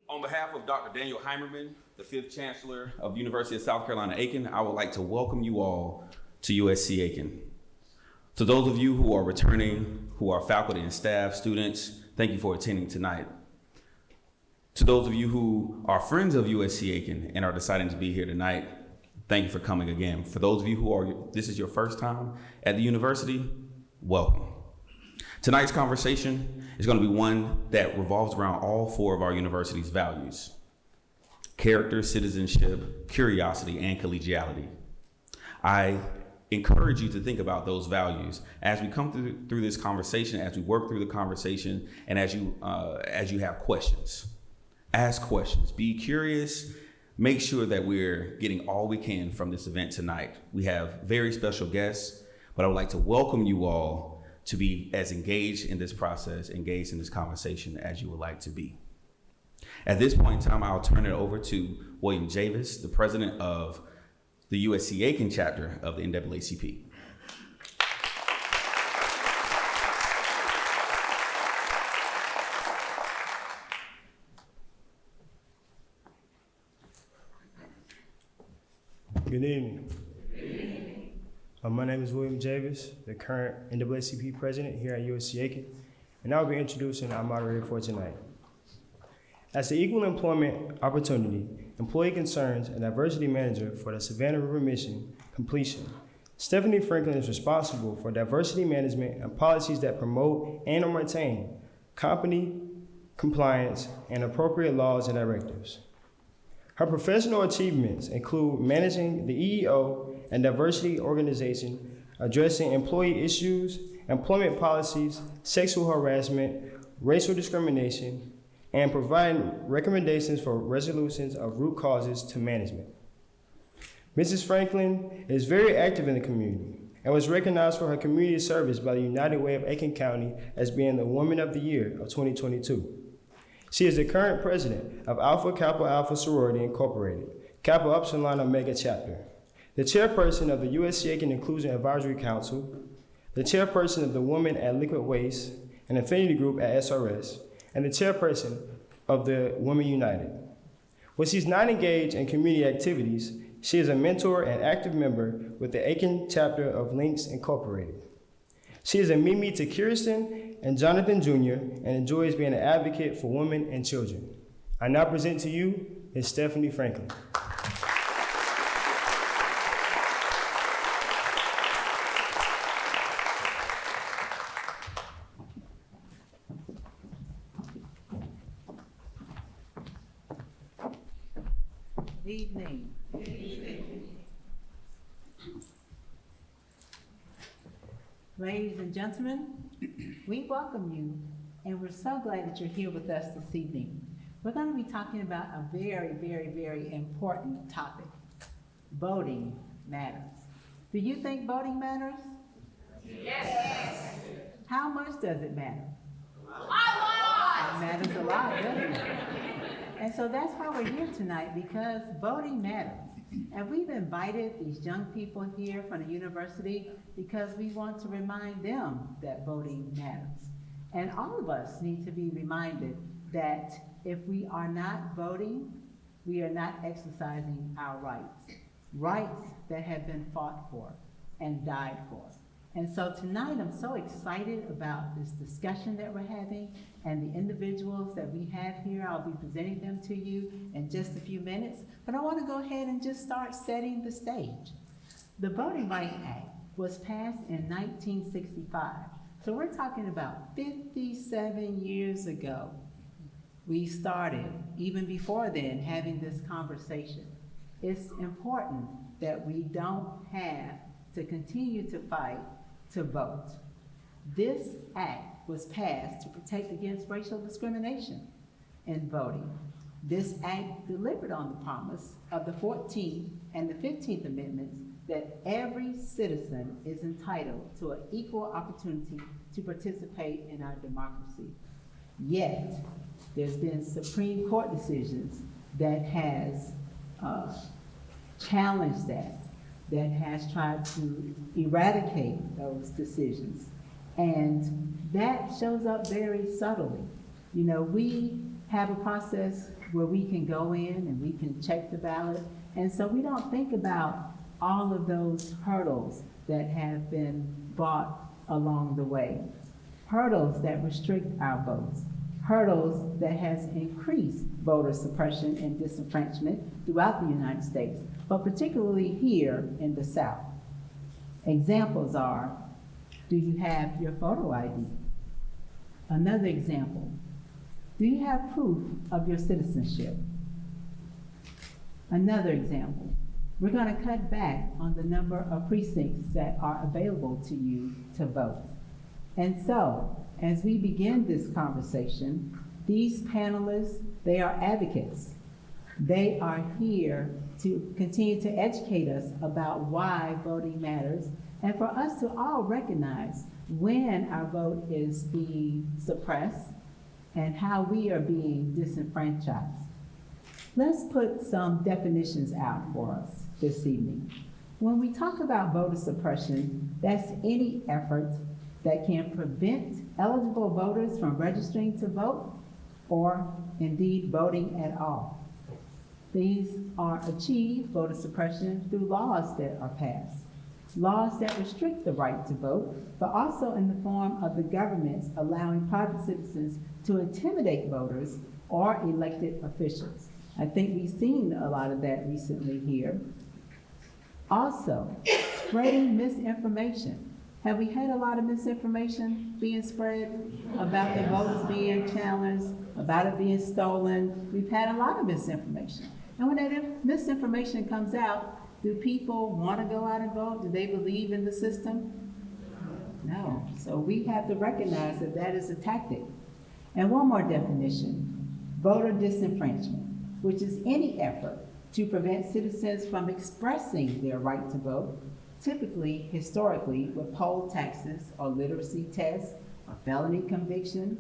On behalf of Dr. Daniel Heimerman, the 5th Chancellor of the University of South Carolina, Aiken, I would like to welcome you all to USC Aiken. To those of you who are returning, who are faculty and staff, students, thank you for attending tonight. To those of you who are friends of USC Aiken and are deciding to be here tonight, thank you for coming again. For those of you who this is your first time at the university, welcome. Tonight's conversation is going to be one that revolves around all 4 of our university's values: character, citizenship, curiosity, and collegiality. I encourage you to think about those values as we come through this conversation, as we work through the conversation, and as you have questions. Ask questions, be curious, make sure that we're getting all we can from this event tonight. We have very special guests, but I would like to welcome you all to be as engaged in this process, engaged in this conversation as you would like to be. At this point in time, I'll turn it over to William Javis, the president of the USC Aiken chapter of the NAACP. Good evening. My name is William Javis, the current NAACP president here at USC Aiken, and I'll be introducing our moderator for tonight. As the Equal Employment Opportunity, Employee Concerns, and Diversity Manager for the Savannah River Mission completion, Stephanie Franklin is responsible for diversity management and policies that promote and or maintain company compliance and appropriate laws and directives. Her professional achievements include managing the EEO and diversity organization, addressing employee issues, employment policies, sexual harassment, racial discrimination, and providing recommendations for resolutions of root causes to management. Mrs. Franklin is very active in the community and was recognized for her community service by the United Way of Aiken County as being the Woman of the Year of 2022. She is the current president of Alpha Kappa Alpha Sorority Incorporated, Kappa Upsilon Omega Chapter, the chairperson of the USC Aiken Inclusion Advisory Council, the chairperson of the Women at Liquid Waste, an affinity group at SRS, and the chairperson of the Women United. When she's not engaged in community activities, she is a mentor and active member with the Aiken chapter of Links Incorporated. She is a Mimi to Kirsten and Jonathan Jr. and enjoys being an advocate for women and children. I now present to you Ms. Stephanie Franklin. Evening. Ladies and gentlemen, we welcome you, and we're so glad that you're here with us this evening. We're going to be talking about a very, very, very important topic. Voting matters. Do you think voting matters? Yes. How much does it matter? A lot. It matters a lot, doesn't it? And so that's why we're here tonight, because voting matters. And we've invited these young people here from the university because we want to remind them that voting matters. And all of us need to be reminded that if we are not voting, we are not exercising our rights that have been fought for and died for. And so tonight I'm so excited about this discussion that we're having and the individuals that we have here. I'll be presenting them to you in just a few minutes, but I want to go ahead and just start setting the stage. The Voting Rights Act was passed in 1965. So we're talking about 57 years ago. We started, even before then, having this conversation. It's important that we don't have to continue to fight to vote. This act was passed to protect against racial discrimination in voting. This act delivered on the promise of the 14th and the 15th Amendments that every citizen is entitled to an equal opportunity to participate in our democracy. Yet, there's been Supreme Court decisions that has challenged that has tried to eradicate those decisions. And that shows up very subtly. You know, we have a process where we can go in and we can check the ballot. And so we don't think about all of those hurdles that have been brought along the way. Hurdles that restrict our votes. Hurdles that has increased voter suppression and disenfranchisement throughout the United States, but particularly here in the South. Examples are, do you have your photo ID? Another example, do you have proof of your citizenship? Another example, we're going to cut back on the number of precincts that are available to you to vote. And so, as we begin this conversation, these panelists, they are advocates. They are here to continue to educate us about why voting matters, and for us to all recognize when our vote is being suppressed and how we are being disenfranchised. Let's put some definitions out for us this evening. When we talk about voter suppression, that's any effort that can prevent eligible voters from registering to vote or indeed voting at all. These are achieved, voter suppression, through laws that are passed. Laws that restrict the right to vote, but also in the form of the governments allowing private citizens to intimidate voters or elected officials. I think we've seen a lot of that recently here. Also, spreading misinformation. Have we had a lot of misinformation being spread about the votes being challenged, about it being stolen? We've had a lot of misinformation. And when that misinformation comes out, do people want to go out and vote? Do they believe in the system? No. So we have to recognize that that is a tactic. And one more definition, voter disenfranchisement, which is any effort to prevent citizens from expressing their right to vote, typically, historically, with poll taxes or literacy tests or felony conviction.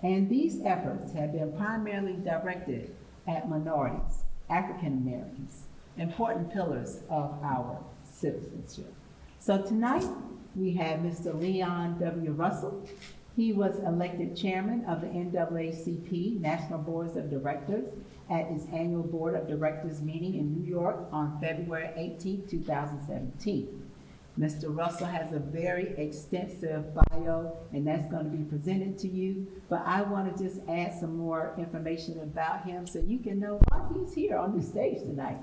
And these efforts have been primarily directed at minorities, African Americans, important pillars of our citizenship. So tonight, we have Mr. Leon W. Russell. He was elected chairman of the NAACP National Boards of Directors at his annual Board of Directors meeting in New York on February 18, 2017. Mr. Russell has a very extensive bio, and that's going to be presented to you, but I want to just add some more information about him so you can know why he's here on the stage tonight.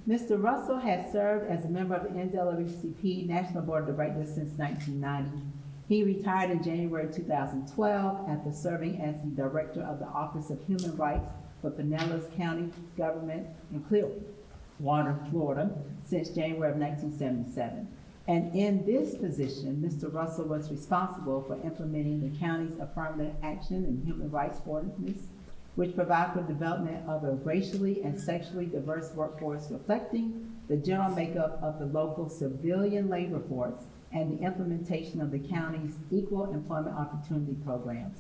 Mr. Russell has served as a member of the NAACP National Board of Directors since 1990. He retired in January 2012 after serving as the Director of the Office of Human Rights for Pinellas County Government in Clearwater, Florida, since January of 1977. And in this position, Mr. Russell was responsible for implementing the county's affirmative action and human rights ordinance, which provide for development of a racially and sexually diverse workforce reflecting the general makeup of the local civilian labor force and the implementation of the county's equal employment opportunity programs.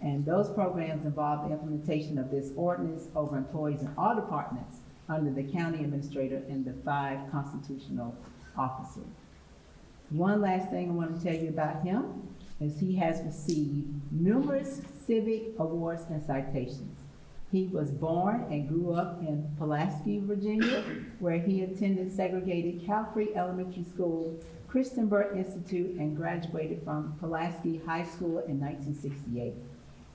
And those programs involve the implementation of this ordinance over employees in all departments under the county administrator and the 5 constitutional officers. One last thing I want to tell you about him is he has received numerous civic awards and citations. He was born and grew up in Pulaski, Virginia, where he attended segregated Calfrey Elementary School, Christenberg Institute, and graduated from Pulaski High School in 1968.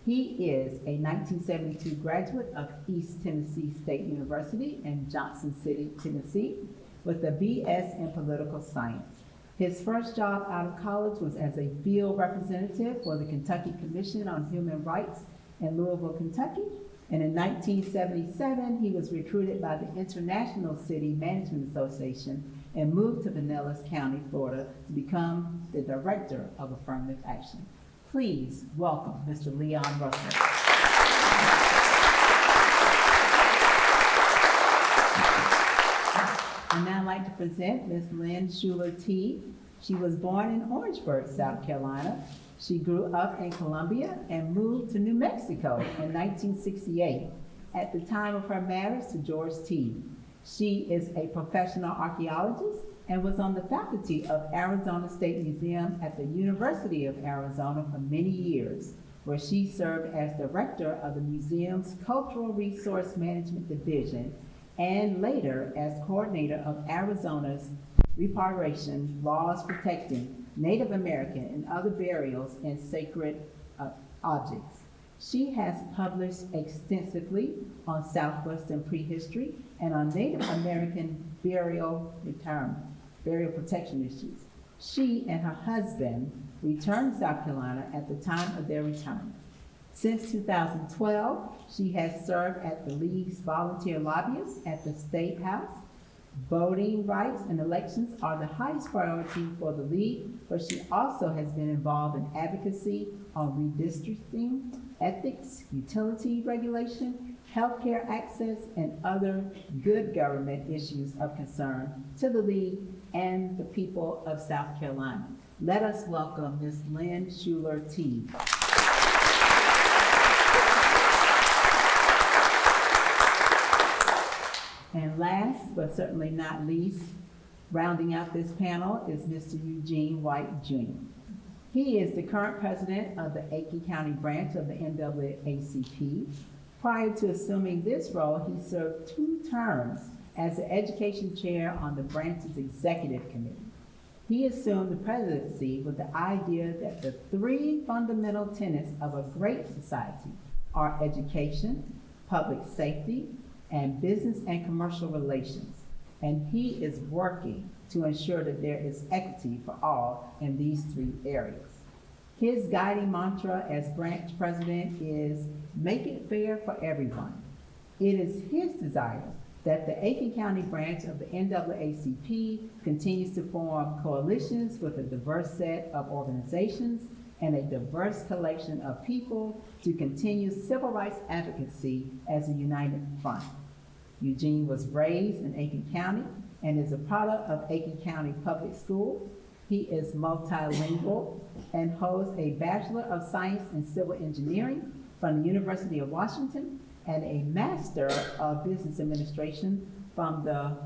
He is a 1972 graduate of East Tennessee State University in Johnson City, Tennessee, with a BS in political science. His first job out of college was as a field representative for the Kentucky Commission on Human Rights in Louisville, Kentucky. And in 1977, he was recruited by the International City Management Association and moved to Pinellas County, Florida, to become the Director of Affirmative Action. Please welcome Mr. Leon Russell. I'd now like to present Ms. Lynn Shuler Teague. She was born in Orangeburg, South Carolina. She grew up in Columbia and moved to New Mexico in 1968 at the time of her marriage to George Teague. She is a professional archaeologist and was on the faculty of Arizona State Museum at the University of Arizona for many years, where she served as director of the museum's Cultural Resource Management Division and later as coordinator of Arizona's reparation laws protecting Native American and other burials and sacred objects. She has published extensively on Southwestern prehistory and on Native American burial protection issues. She and her husband returned to South Carolina at the time of their retirement. Since 2012, she has served as the League's volunteer lobbyist at the State House. Voting rights and elections are the highest priority for the League, but she also has been involved in advocacy on redistricting, ethics, utility regulation, healthcare access, and other good government issues of concern to the League and the people of South Carolina. Let us welcome Ms. Lynn Shuler Teague. And last, but certainly not least, rounding out this panel is Mr. Eugene White Jr. He is the current president of the Aiken County branch of the NAACP. Prior to assuming this role, he served 2 terms as the education chair on the branch's executive committee. He assumed the presidency with the idea that the 3 fundamental tenets of a great society are education, public safety, and business and commercial relations. And he is working to ensure that there is equity for all in these 3 areas. His guiding mantra as branch president is, make it fair for everyone. It is his desire that the Aiken County branch of the NAACP continues to form coalitions with a diverse set of organizations and a diverse collection of people to continue civil rights advocacy as a united front. Eugene was raised in Aiken County and is a product of Aiken County Public Schools. He is multilingual and holds a Bachelor of Science in Civil Engineering from the University of Washington and a Master of Business Administration from the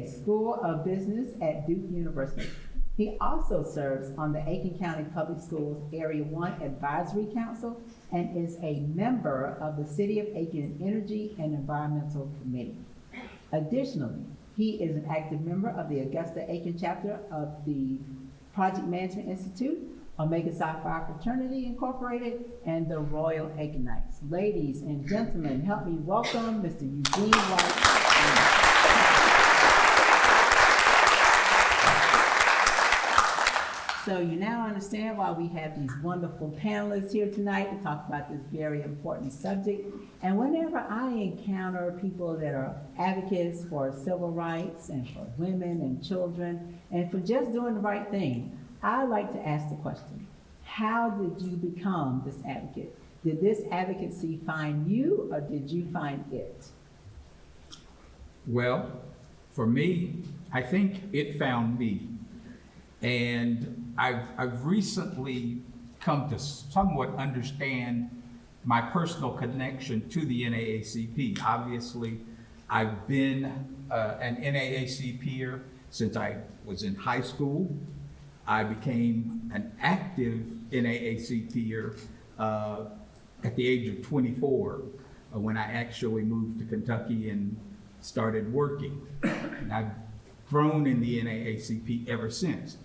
School of Business at Duke University. He also serves on the Aiken County Public Schools Area 1 Advisory Council and is a member of the City of Aiken Energy and Environmental Committee. Additionally, he is an active member of the Augusta-Aiken chapter of the Project Management Institute, Omega Psi Phi Fraternity Incorporated, and the Royal Aikenites. Ladies and gentlemen, help me welcome Mr. Eugene White. So you now understand why we have these wonderful panelists here tonight to talk about this very important subject. And whenever I encounter people that are advocates for civil rights and for women and children and for just doing the right thing, I like to ask the question, how did you become this advocate? Did this advocacy find you or did you find it? Well, for me, I think it found me. And I've recently come to somewhat understand my personal connection to the NAACP. Obviously, I've been an NAACPer since I was in high school. I became an active NAACPer at the age of 24 when I actually moved to Kentucky and started working. And I've grown in the NAACP ever since.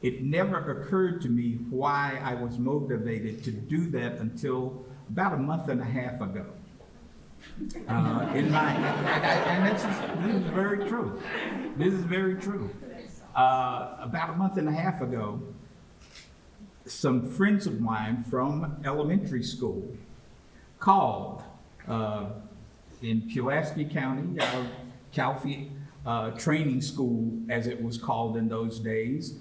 It never occurred to me why I was motivated to do that until about a month and a half ago. And this is very true. This is very true. About a month and a half ago, some friends of mine from elementary school called in Pulaski County, Calfee Training School, as it was called in those days,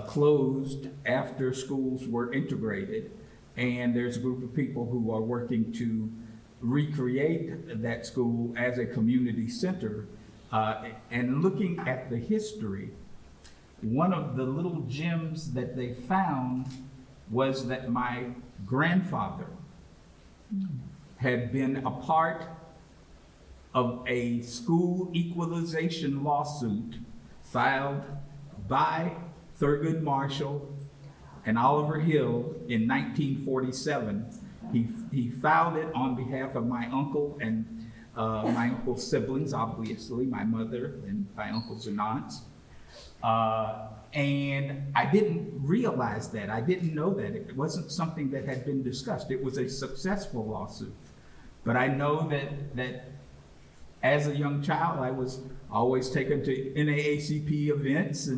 closed after schools were integrated, and there's a group of people who are working to recreate that school as a community center. And looking at the history, one of the little gems that they found was that my grandfather had been a part of a school equalization lawsuit filed by Thurgood Marshall and Oliver Hill in 1947. He filed it on behalf of my uncle and my uncle's siblings, obviously, my mother and my uncles and aunts. And I didn't realize that. I didn't know that. It wasn't something that had been discussed. It was a successful lawsuit. But I know that as a young child, I was always taken to NAACP events,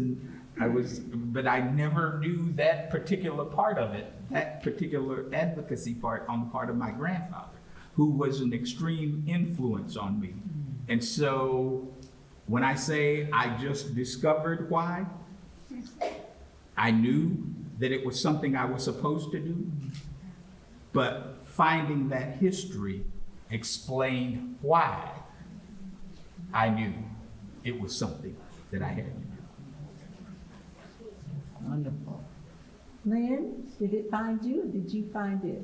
but I never knew that particular part of it, that particular advocacy part on the part of my grandfather, who was an extreme influence on me. And so when I say I just discovered why, I knew that it was something I was supposed to do, but finding that history explained why I knew it was something that I had to do. Wonderful. Lynn, did it find you or did you find it?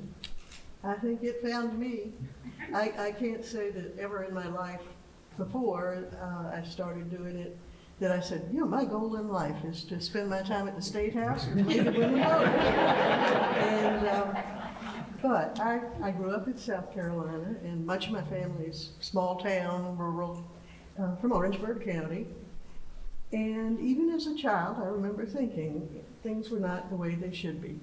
I think it found me. I can't say that ever in my life before I started doing it that I said, you know, my goal in life is to spend my time at the State House and lead the women vote. And but I grew up in South Carolina, and much of my family's small town, rural, from Orangeburg County. And even as a child, I remember thinking things were not the way they should be.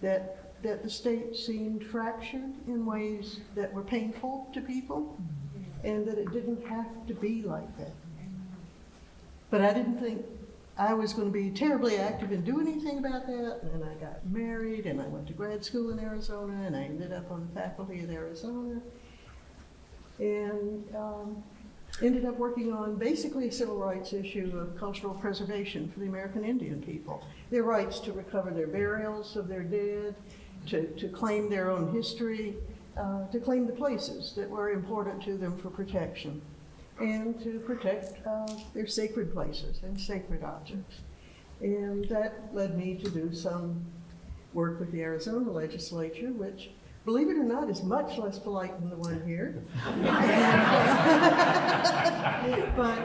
That the state seemed fractured in ways that were painful to people, and that it didn't have to be like that. But I didn't think I was going to be terribly active and do anything about that. And I got married, and I went to grad school in Arizona, and I ended up on the faculty at Arizona, and ended up working on basically a civil rights issue of cultural preservation for the American Indian people. Their rights to recover their burials of their dead, to claim their own history, to claim the places that were important to them for protection, and to protect their sacred places and sacred objects. And that led me to do some work with the Arizona legislature, which, believe it or not, is much less polite than the one here. But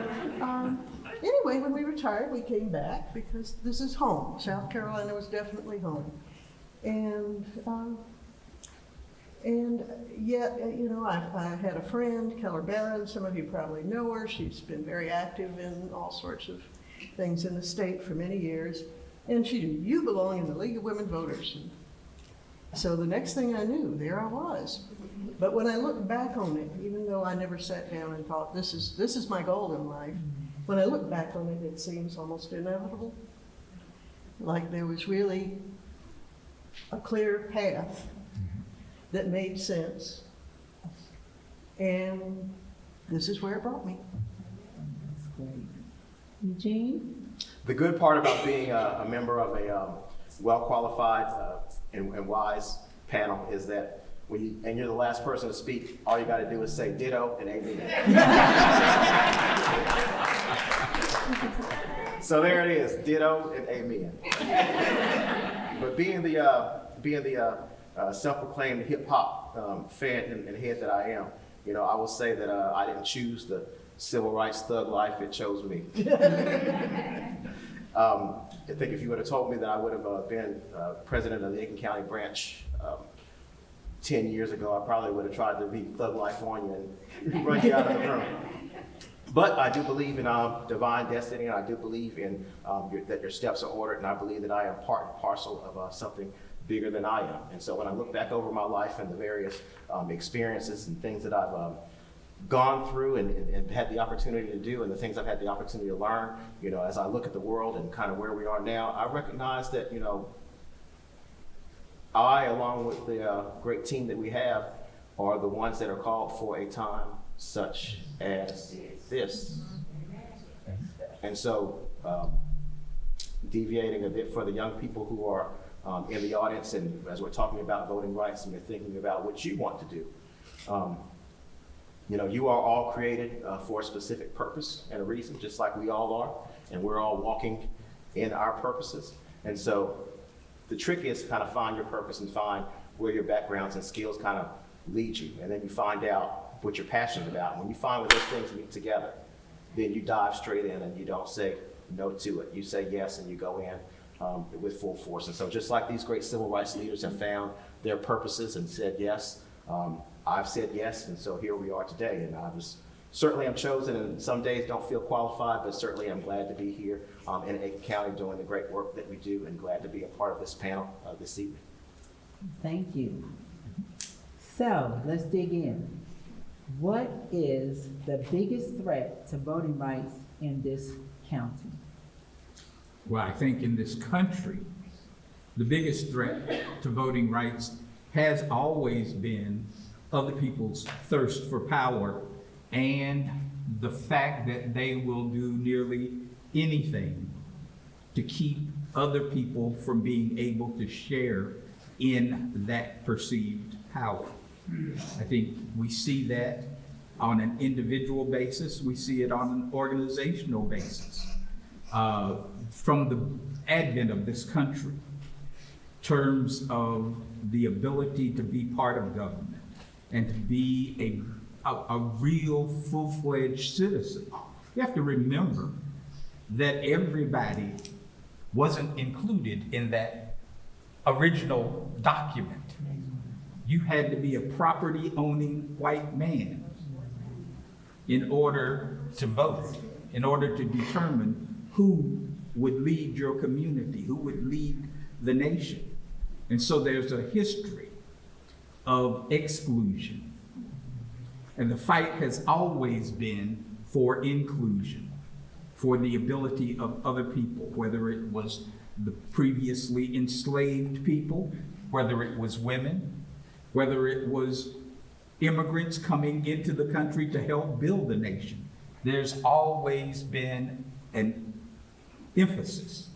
anyway, when we retired, we came back because this is home. South Carolina was definitely home. And yet, you know, I had a friend, Keller Barron, some of you probably know her. She's been very active in all sorts of things in the state for many years. And she knew, you belong in the League of Women Voters. And so the next thing I knew, there I was. But when I look back on it, even though I never sat down and thought, this is my goal in life, when I look back on it, it seems almost inevitable. Like there was really a clear path that made sense. And this is where it brought me. That's great. Eugene? The good part about being a member of a well-qualified and wise panel is that and you're the last person to speak, all you got to do is say ditto and amen. So there it is, ditto and amen. But being the self-proclaimed hip-hop fan and head that I am, you know, I will say that I didn't choose the civil rights thug life, it chose me. I think if you would have told me that I would have been president of the Aiken County branch 10 years ago, I probably would have tried to be thug life on you and run you out of the room. But I do believe in divine destiny, and I do believe in that your steps are ordered, and I believe that I am part and parcel of something bigger than I am. And so when I look back over my life and the various experiences and things that I've gone through and had the opportunity to do, and the things I've had the opportunity to learn, you know, as I look at the world and kind of where we are now, I recognize that, you know, I, along with the great team that we have, are the ones that are called for a time such as this. And so, deviating a bit for the young people who are in the audience, and as we're talking about voting rights and you're thinking about what you want to do, you know, you are all created for a specific purpose and a reason, just like we all are, and we're all walking in our purposes. And so the trick is to kind of find your purpose and find where your backgrounds and skills kind of lead you, and then you find out what you're passionate about. When you find where those things meet together, then you dive straight in and you don't say no to it. You say yes and you go in with full force. And so just like these great civil rights leaders have found their purposes and said yes, I've said yes, and so here we are today. And certainly I'm chosen, and some days don't feel qualified, but certainly I'm glad to be here in Aiken County doing the great work that we do, and glad to be a part of this panel this evening. Thank you. So let's dig in. What is the biggest threat to voting rights in this county? Well, I think in this country, the biggest threat to voting rights has always been other people's thirst for power and the fact that they will do nearly anything to keep other people from being able to share in that perceived power. I think we see that on an individual basis. We see it on an organizational basis. From the advent of this country, terms of the ability to be part of government and to be a real full-fledged citizen. You have to remember that everybody wasn't included in that original document. You had to be a property-owning white man in order to vote, in order to determine who would lead your community, who would lead the nation. And so there's a history of exclusion. And the fight has always been for inclusion, for the ability of other people, whether it was the previously enslaved people, whether it was women, whether it was immigrants coming into the country to help build the nation. There's always been an emphasis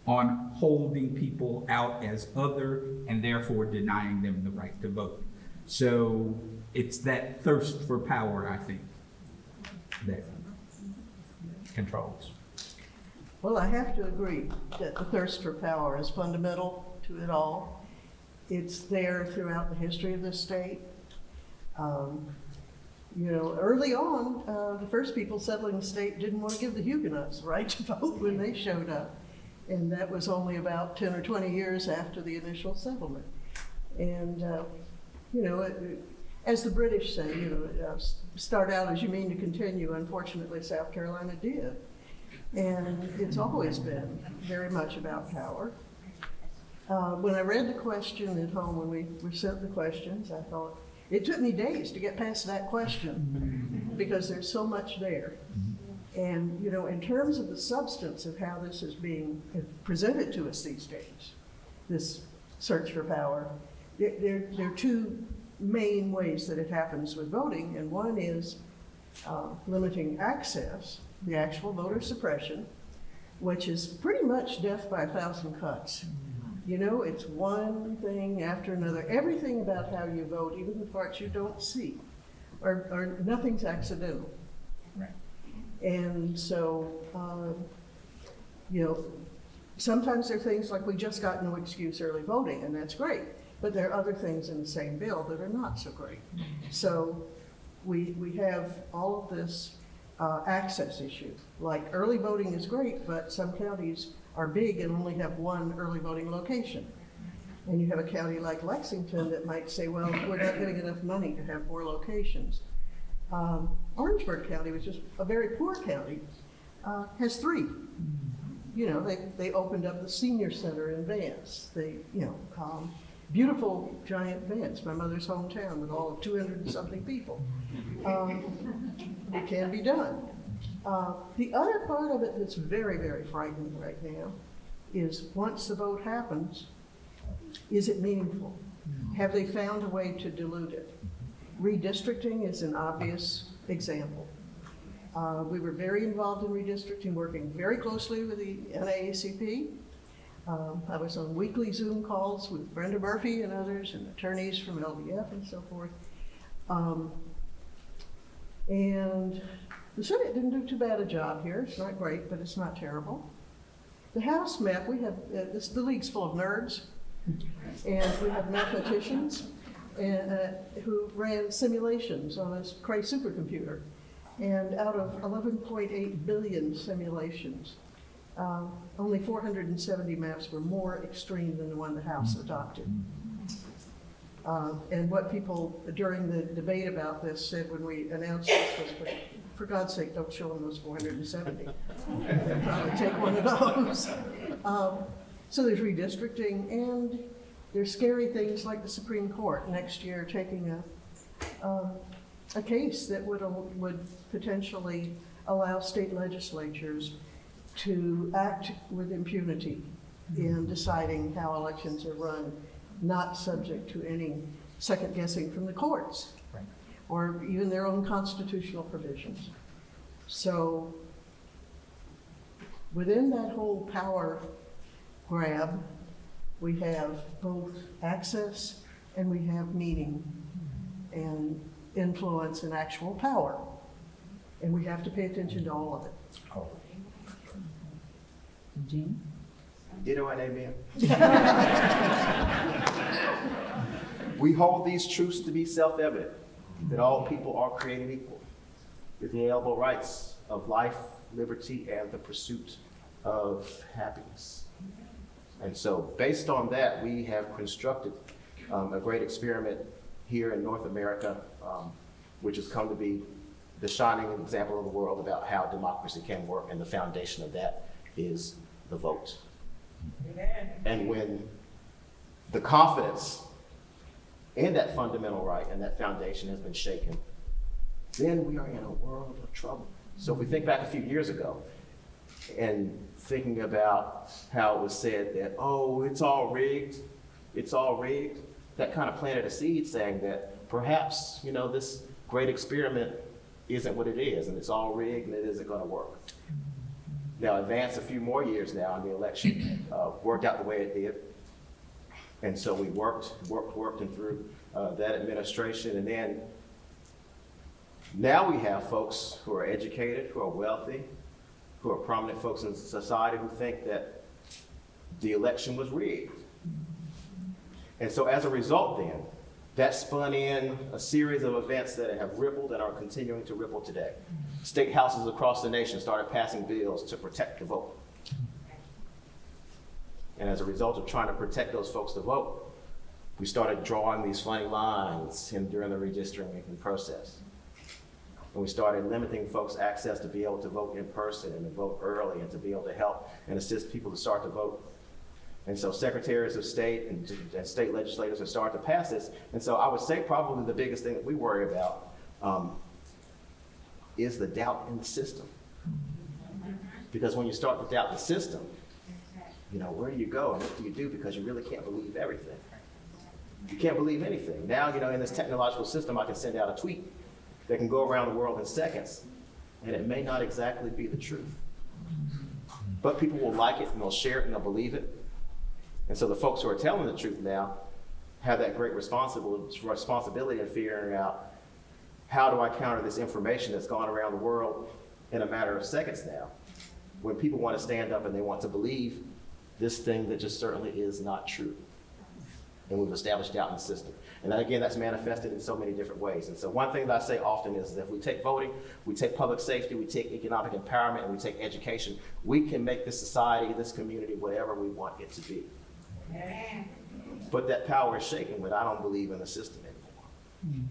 on holding people out as other and therefore denying them the right to vote. So it's that thirst for power, I think, that controls. Well, I have to agree that the thirst for power is fundamental to it all. It's there throughout the history of this state. Early on, the first people settling the state didn't want to give the Huguenots the right to vote when they showed up. And that was only about 10 or 20 years after the initial settlement. And, as the British say, start out as you mean to continue. Unfortunately, South Carolina did. And it's always been very much about power. When I read the question at home, when we were sent the questions, I thought, it took me days to get past that question because there's so much there. And, in terms of the substance of how this is being presented to us these days, this search for power, there are two main ways that it happens with voting. And one is limiting access, the actual voter suppression, which is pretty much death by 1,000 cuts. It's one thing after another. Everything about how you vote, even the parts you don't see, or nothing's accidental. Right. And so, sometimes there are things like we just got no excuse early voting, and that's great. But there are other things in the same bill that are not so great. So we have all of this access issue. Like early voting is great, but some counties are big and only have one early voting location. And you have a county like Lexington that might say, well, we're not getting enough money to have more locations. Orangeburg County, which is a very poor county, has 3. They opened up the senior center in Vance. Beautiful giant Vance, my mother's hometown, with all of 200 and something people. It can be done. The other part of it that's very, very frightening right now is once the vote happens, is it meaningful? Have they found a way to dilute it? Redistricting is an obvious example. We were very involved in redistricting, working very closely with the NAACP. I was on weekly Zoom calls with Brenda Murphy and others and attorneys from LDF and so forth. And the Senate didn't do too bad a job here. It's not great, but it's not terrible. The House map, we have, the league's full of nerds, and we have mathematicians who ran simulations on a Cray supercomputer. And out of 11.8 billion simulations, only 470 maps were more extreme than the one the House adopted. And what people during the debate about this said when we announced this was, for God's sake, don't show them those 470. They'll probably take one of those. So there's redistricting, and there's scary things like the Supreme Court next year taking a case that would potentially allow state legislatures to act with impunity in deciding how elections are run, not subject to any second guessing from the courts or even their own constitutional provisions. So within that whole power grab, we have both access and we have meaning and influence and actual power. And we have to pay attention to all of it. Eugene? Ditto and amen. We hold these truths to be self-evident, that all people are created equal, with the inalienable rights of life, liberty, and the pursuit of happiness. And so based on that, we have constructed a great experiment here in North America, which has come to be the shining example of the world about how democracy can work, and the foundation of that is the vote. Amen. And when the confidence in that fundamental right and that foundation has been shaken, then we are in a world of trouble. So if we think back a few years ago and thinking about how it was said that, oh, it's all rigged, that kind of planted a seed saying that perhaps, this great experiment isn't what it is, and it's all rigged and it isn't going to work. Now, advance a few more years now, and the election worked out the way it did. And so we worked and through that administration. And then now we have folks who are educated, who are wealthy, who are prominent folks in society who think that the election was rigged. And so as a result then, that spun in a series of events that have rippled and are continuing to ripple today. State houses across the nation started passing bills to protect the vote. And as a result of trying to protect those folks to vote, we started drawing these funny lines during the redistricting process. And we started limiting folks' access to be able to vote in person and to vote early and to be able to help and assist people to start to vote. And so secretaries of state and state legislators have started to pass this. And so I would say probably the biggest thing that we worry about is the doubt in the system. Because when you start to doubt the system, where do you go and what do you do? Because you really can't believe everything. You can't believe anything. Now, in this technological system, I can send out a tweet that can go around the world in seconds, and it may not exactly be the truth. But people will like it and they'll share it and they'll believe it. And so the folks who are telling the truth now have that great responsibility in figuring out, how do I counter this information that's gone around the world in a matter of seconds now, when people want to stand up and they want to believe this thing that just certainly is not true. And we've established doubt in the system. And then again, that's manifested in so many different ways. And so one thing that I say often is that if we take voting, we take public safety, we take economic empowerment, and we take education, we can make this society, this community, whatever we want it to be. But that power is shaken when I don't believe in the system anymore.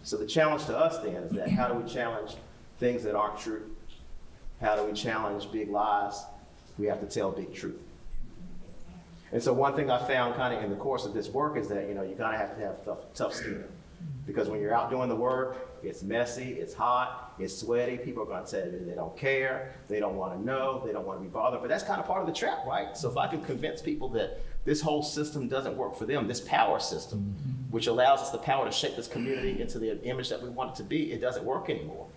So the challenge to us then is that how do we challenge things that aren't true? How do we challenge big lies? We have to tell big truth. And so one thing I found kind of in the course of this work is that, you kind of have to have tough skin. Because when you're out doing the work, it's messy, it's hot, it's sweaty. People are going to tell you they don't care, they don't want to know, they don't want to be bothered. But that's kind of part of the trap, right? So if I can convince people that this whole system doesn't work for them, this power system, which allows us the power to shape this community into the image that we want it to be, it doesn't work anymore.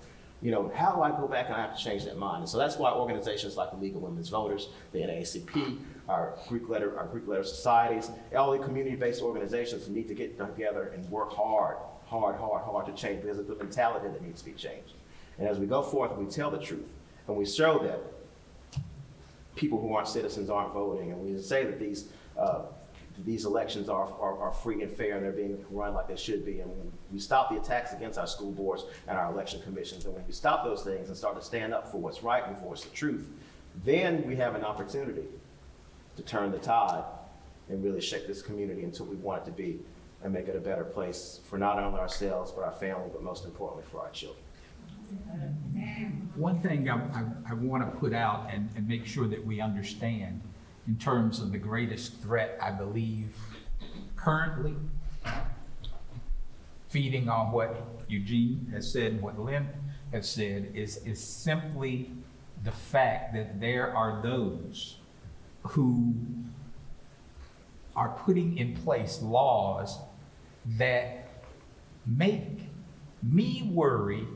How do I go back and I have to change that mind? And so that's why organizations like the League of Women's Voters, the NAACP, our Greek letter societies, all the community-based organizations need to get together and work hard to change, because it's the mentality that needs to be changed. And as we go forth, we tell the truth, and we show that people who aren't citizens aren't voting, and we say that these elections are free and fair, and they're being run like they should be. And when we stop the attacks against our school boards and our election commissions, and when we stop those things and start to stand up for what's right and for what's the truth, then we have an opportunity to turn the tide and really shape this community into what we want it to be and make it a better place for not only ourselves, but our family, but most importantly for our children. One thing I want to put out and make sure that we understand in terms of the greatest threat, I believe, currently, feeding on what Eugene has said and what Lynn has said, is simply the fact that there are those who are putting in place laws that make me worry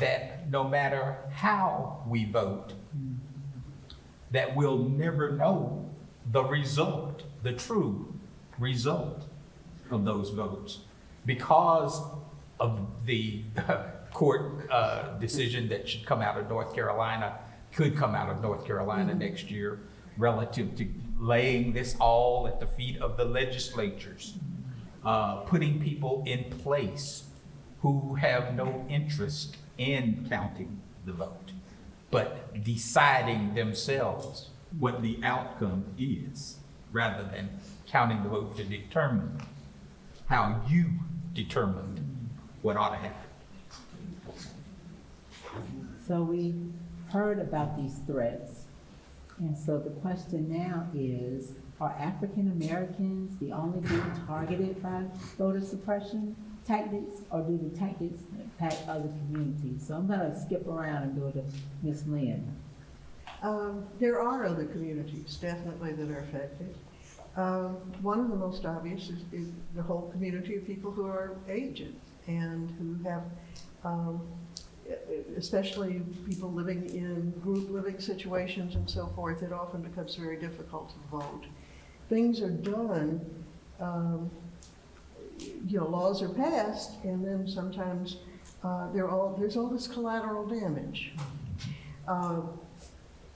that no matter how we vote, that we'll never know the result, the true result of those votes, because of the court decision that should come out of North Carolina, could come out of North Carolina next year, relative to laying this all at the feet of the legislatures, putting people in place who have no interest in counting the vote, but deciding themselves what the outcome is, rather than counting the vote to determine how you determined what ought to happen. So we heard about these threats. And so the question now is, are African Americans the only group targeted by voter suppression tactics, or do the tactics impact other communities? So I'm gonna skip around and go to Ms. Lynn. There are other communities, definitely, that are affected. One of the most obvious is the whole community of people who are aged and who have, especially people living in group living situations and so forth, it often becomes very difficult to vote. Things are done, laws are passed, and then sometimes there's all this collateral damage.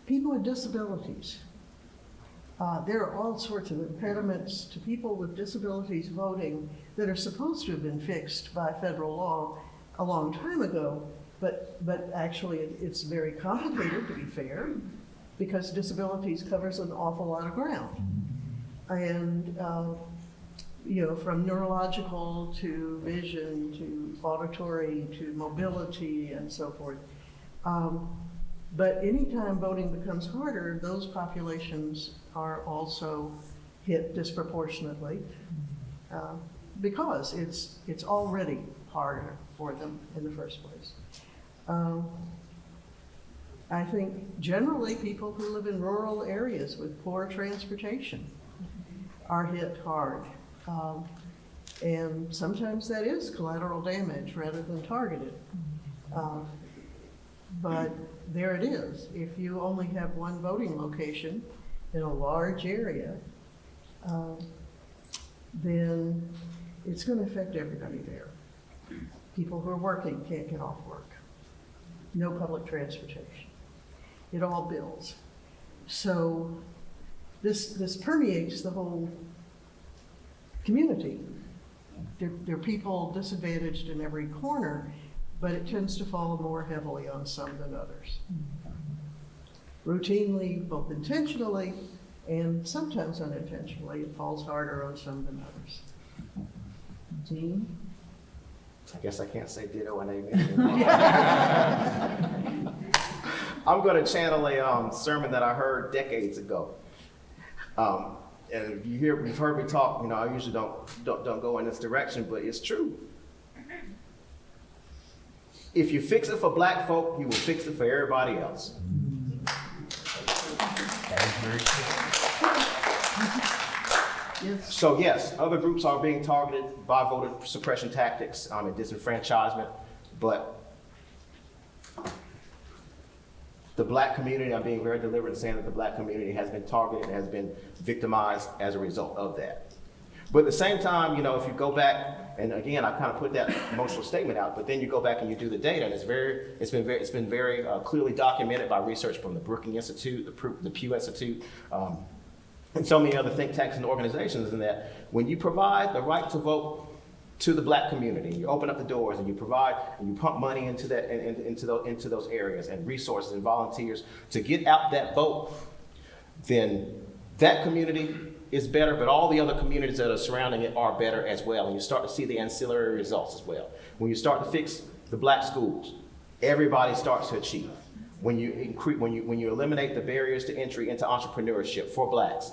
People with disabilities. There are all sorts of impediments to people with disabilities voting that are supposed to have been fixed by federal law a long time ago, but actually it's very complicated, to be fair, because disabilities covers an awful lot of ground. And from neurological to vision to auditory to mobility and so forth. But anytime voting becomes harder, those populations are also hit disproportionately because it's already harder for them in the first place. I think generally people who live in rural areas with poor transportation are hit hard. And sometimes that is collateral damage rather than targeted. But there it is. If you only have one voting location in a large area, then it's going to affect everybody there. People who are working can't get off work. No public transportation. It all builds. So this permeates the whole community. There are people disadvantaged in every corner, but it tends to fall more heavily on some than others. Routinely, both intentionally and sometimes unintentionally, it falls harder on some than others. Jean? I guess I can't say ditto and amen anymore. I'm going to channel a sermon that I heard decades ago. And you've heard me talk. I usually don't go in this direction, but it's true. If you fix it for black folk, you will fix it for everybody else. That is very true. Yes. So yes, other groups are being targeted by voter suppression tactics and disenfranchisement, but the black community, I'm being very deliberate in saying that the black community has been targeted and has been victimized as a result of that. But at the same time, if you go back, and again, I kind of put that emotional statement out, but then you go back and you do the data, and it's been very clearly documented by research from the Brookings Institute, the Pew Institute, and so many other think tanks and organizations, in that when you provide the right to vote to the black community, you open up the doors and you provide and you pump money into that and into those areas and resources and volunteers to get out that vote, then that community is better, but all the other communities that are surrounding it are better as well. And you start to see the ancillary results as well. When you start to fix the black schools, everybody starts to achieve. When you eliminate the barriers to entry into entrepreneurship for blacks,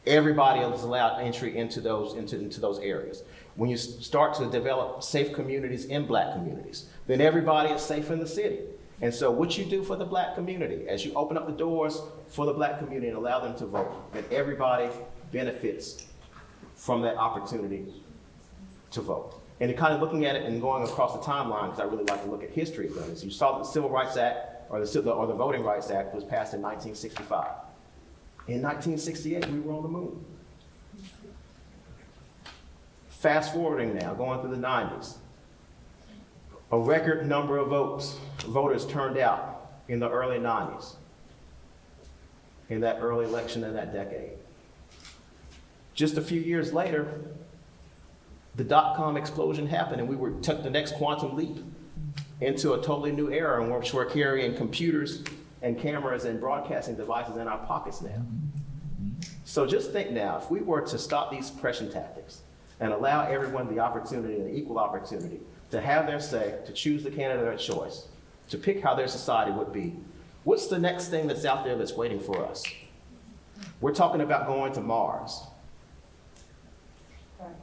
everybody is allowed entry into those areas. When you start to develop safe communities in black communities, then everybody is safe in the city. And so what you do for the black community, as you open up the doors for the black community and allow them to vote, then everybody benefits from that opportunity to vote. And kind of looking at it and going across the timeline, because I really like to look at history of things. You saw the Civil Rights Act, or the Voting Rights Act was passed in 1965. In 1968, we were on the moon. Fast forwarding now, going through the 90s, a record number of voters turned out in the early 90s, in that early election in that decade. Just a few years later, the dot-com explosion happened and we took the next quantum leap into a totally new era in which we're carrying computers and cameras and broadcasting devices in our pockets now. So just think now, if we were to stop these suppression tactics and allow everyone the opportunity and the equal opportunity to have their say, to choose the candidate of choice, to pick how their society would be, what's the next thing that's out there that's waiting for us? We're talking about going to Mars.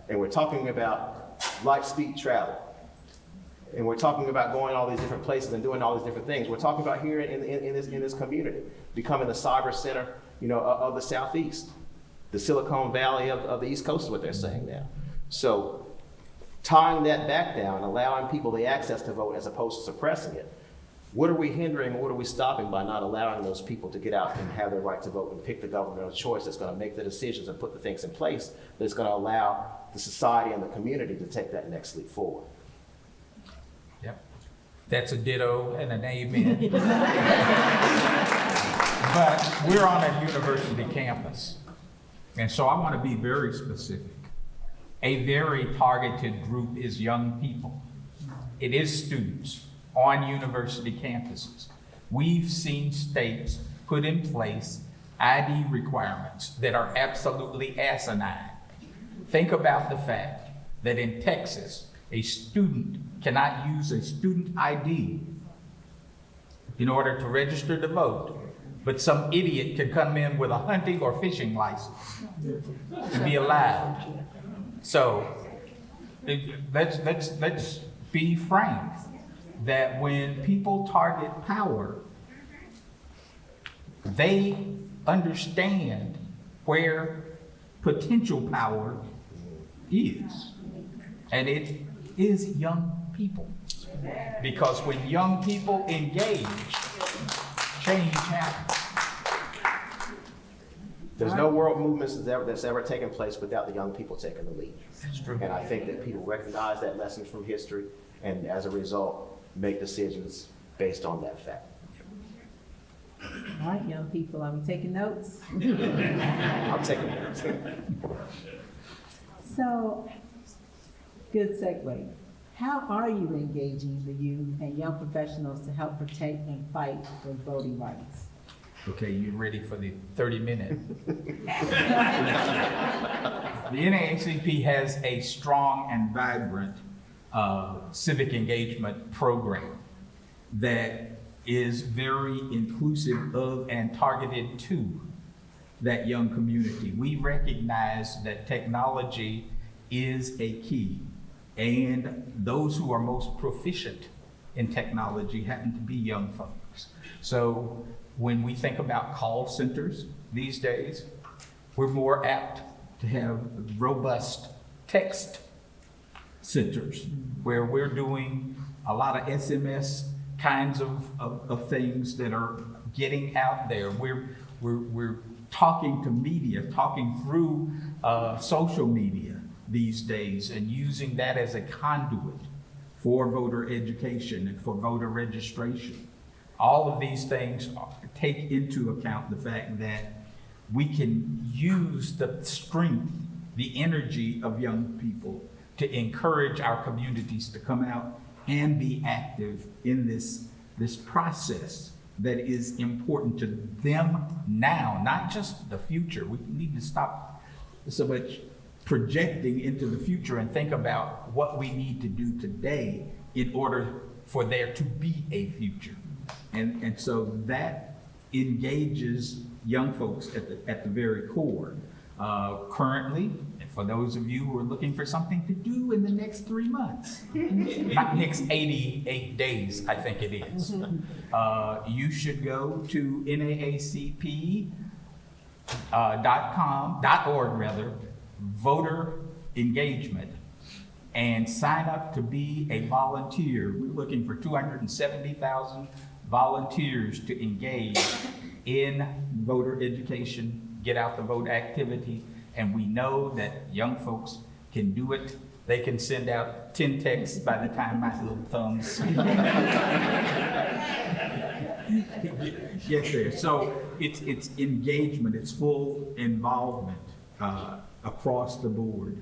And we're talking about light speed travel. And we're talking about going all these different places and doing all these different things. We're talking about here in this community, becoming the cyber center, of the Southeast. The Silicon Valley of the East Coast is what they're saying now. So tying that back down, allowing people the access to vote as opposed to suppressing it, what are we hindering, what are we stopping by not allowing those people to get out and have their right to vote and pick the government of choice that's going to make the decisions and put the things in place that's going to allow the society and the community to take that next leap forward? Yep. That's a ditto and an amen. But we're on a university campus. And so I want to be very specific. A very targeted group is young people. It is students on university campuses. We've seen states put in place ID requirements that are absolutely asinine. Think about the fact that in Texas, a student cannot use a student ID in order to register to vote, but some idiot can come in with a hunting or fishing license to be allowed. So let's be frank that when people target power, they understand where potential power is. And it is young people. Because when young people engage, change happens. There's no world movements that's ever taken place without the young people taking the lead. That's true. And I think that people recognize that lesson from history and as a result, make decisions based on that fact. All right, young people, are we taking notes? I'm taking notes. So, good segue. How are you engaging the youth and young professionals to help protect and fight for voting rights? Okay, you ready for the 30-minute? The NAACP has a strong and vibrant civic engagement program that is very inclusive of and targeted to that young community. We recognize that technology is a key, and those who are most proficient in technology happen to be young folks. So when we think about call centers these days, we're more apt to have robust text centers where we're doing a lot of SMS kinds of things that are getting out there. We're talking to media, talking through social media these days and using that as a conduit for voter education and for voter registration. All of these things take into account the fact that we can use the strength, the energy of young people to encourage our communities to come out and be active in this process that is important to them now, not just the future. We need to stop so much projecting into the future and think about what we need to do today in order for there to be a future. And so that engages young folks at the very core. Currently, for those of you who are looking for something to do in the next 3 months, not next 88 days, I think it is, you should go to NAACP.org, voter engagement, and sign up to be a volunteer. We're looking for 270,000 volunteers to engage in voter education, get out the vote activity, and we know that young folks can do it. They can send out 10 texts by the time my little thumbs get there. So it's engagement, it's full involvement across the board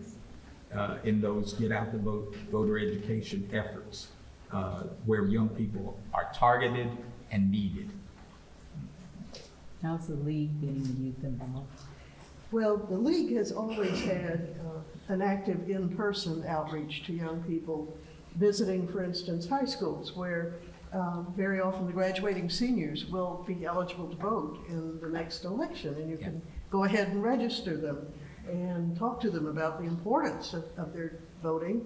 in those get out the vote, voter education efforts where young people are targeted and needed. How's the league getting the youth involved? Well, the league has always had an active in-person outreach to young people, visiting, for instance, high schools, where very often the graduating seniors will be eligible to vote in the next election, and you can go ahead and register them and talk to them about the importance of their voting.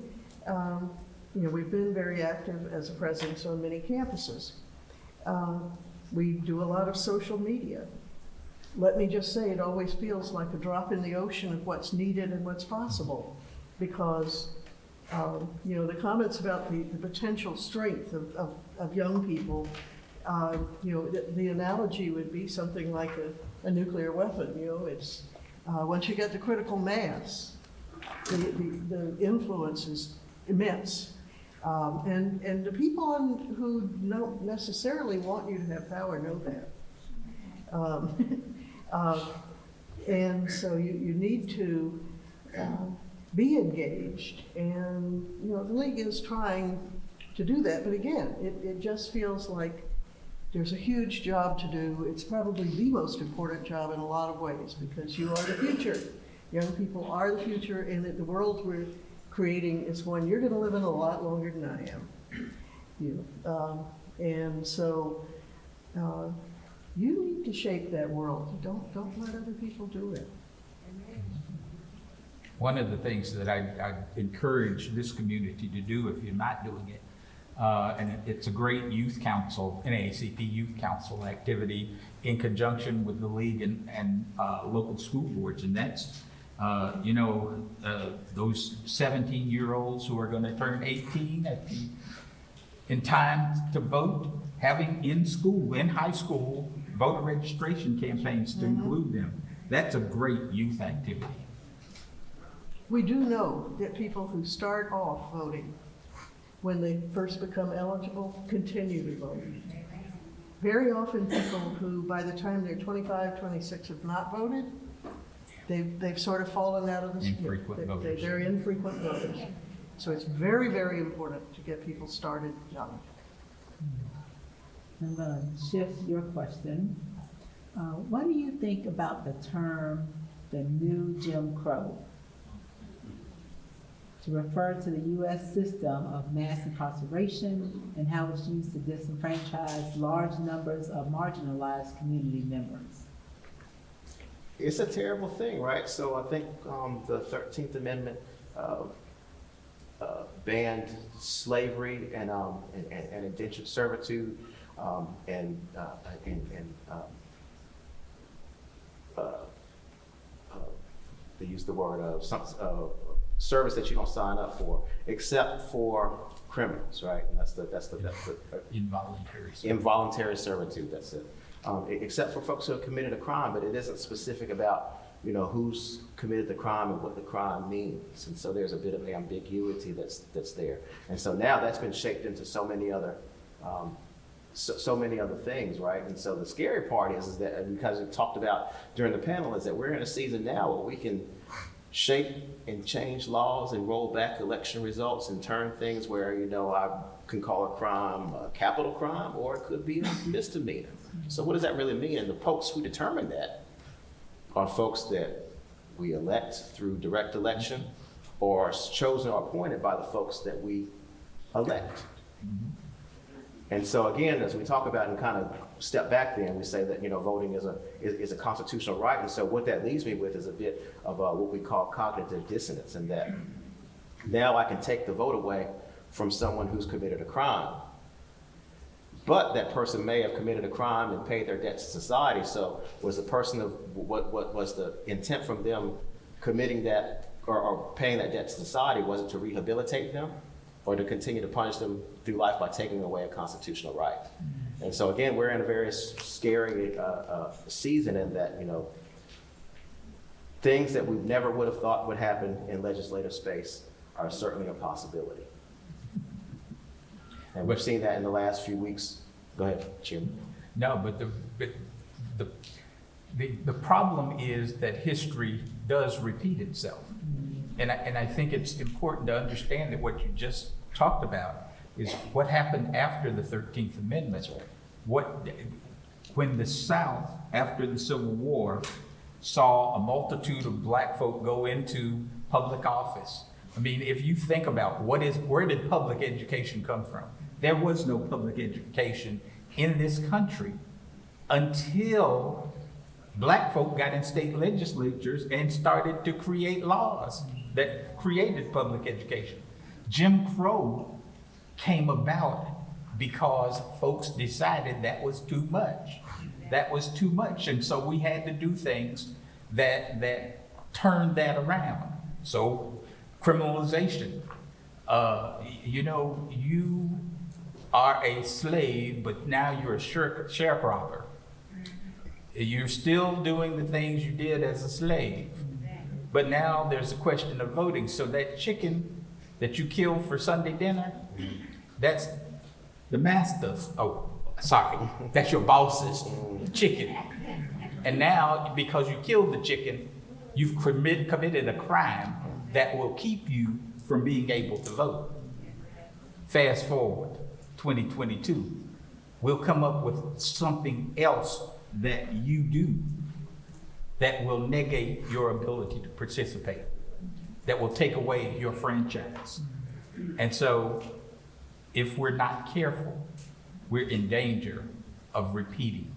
We've been very active as a presence on many campuses. We do a lot of social media. Let me just say, it always feels like a drop in the ocean of what's needed and what's possible, because the comments about the potential strength of young people, the analogy would be something like a nuclear weapon. It's once you get to critical mass, the influence is immense. And the people who don't necessarily want you to have power know that. And so you need to be engaged, and the league is trying to do that. But again, it just feels like there's a huge job to do. It's probably the most important job in a lot of ways, because you are the future. Young people are the future, and the world we're creating is one you're going to live in a lot longer than I am. And so you need to shape that world. Don't let other people do it. One of the things that I encourage this community to do, if you're not doing it, and it's a great youth council, NAACP youth council activity in conjunction with the league and local school boards, and that's those 17-year-olds who are going to turn 18 in time to vote, having in high school, voter registration campaigns to include them. That's a great youth activity. We do know that people who start off voting, when they first become eligible, continue to vote. Very often people who, by the time they're 25, 26, have not voted, they've sort of fallen out of the Infrequent voters. They're infrequent voters. So it's very, very important to get people started young. I'm going to shift your question. What do you think about the term, the new Jim Crow, to refer to the U.S. system of mass incarceration and how it's used to disenfranchise large numbers of marginalized community members? It's a terrible thing, right? So I think the 13th Amendment banned slavery and indentured servitude they use the word of service that you don't sign up for, except for criminals, right? And that's the involuntary servitude. That's it. Except for folks who have committed a crime, but it isn't specific about who's committed the crime and what the crime means. And so there's a bit of ambiguity that's there. And so now that's been shaped into so many other things, right? And so the scary part is that, because we talked about during the panel, is that we're in a season now where we can shape and change laws and roll back election results and turn things where, I can call a crime a capital crime, or it could be a misdemeanor. So what does that really mean? And the folks who determine that are folks that we elect through direct election or are chosen or appointed by the folks that we elect. And so again, as we talk about and kind of step back there and we say that, voting is a constitutional right. And so what that leaves me with is a bit of what we call cognitive dissonance, in that now I can take the vote away from someone who's committed a crime. But that person may have committed a crime and paid their debt to society. So was the person of what was the intent from them committing that or paying that debt to society? Was it to rehabilitate them or to continue to punish them through life by taking away a constitutional right? And so again, we're in a very scary season in that, things that we never would have thought would happen in legislative space are certainly a possibility. And we've seen that in the last few weeks. Go ahead, Chairman. No, but the problem is that history does repeat itself. And I think it's important to understand that what you just talked about is what happened after the 13th Amendment. When the South, after the Civil War, saw a multitude of black folk go into public office. I mean, if you think about where did public education come from? There was no public education in this country until black folk got in state legislatures and started to create laws that created public education. Jim Crow came about because folks decided that was too much. That was too much. And so we had to do things that turned that around. So criminalization, you are a slave, but now you're a sharecropper. You're still doing the things you did as a slave, but now there's a question of voting. So that chicken that you killed for Sunday dinner, that's the master's, that's your boss's chicken. And now, because you killed the chicken, you've committed a crime that will keep you from being able to vote. Fast forward, 2022, we'll come up with something else that you do that will negate your ability to participate, that will take away your franchise. And so if we're not careful, we're in danger of repeating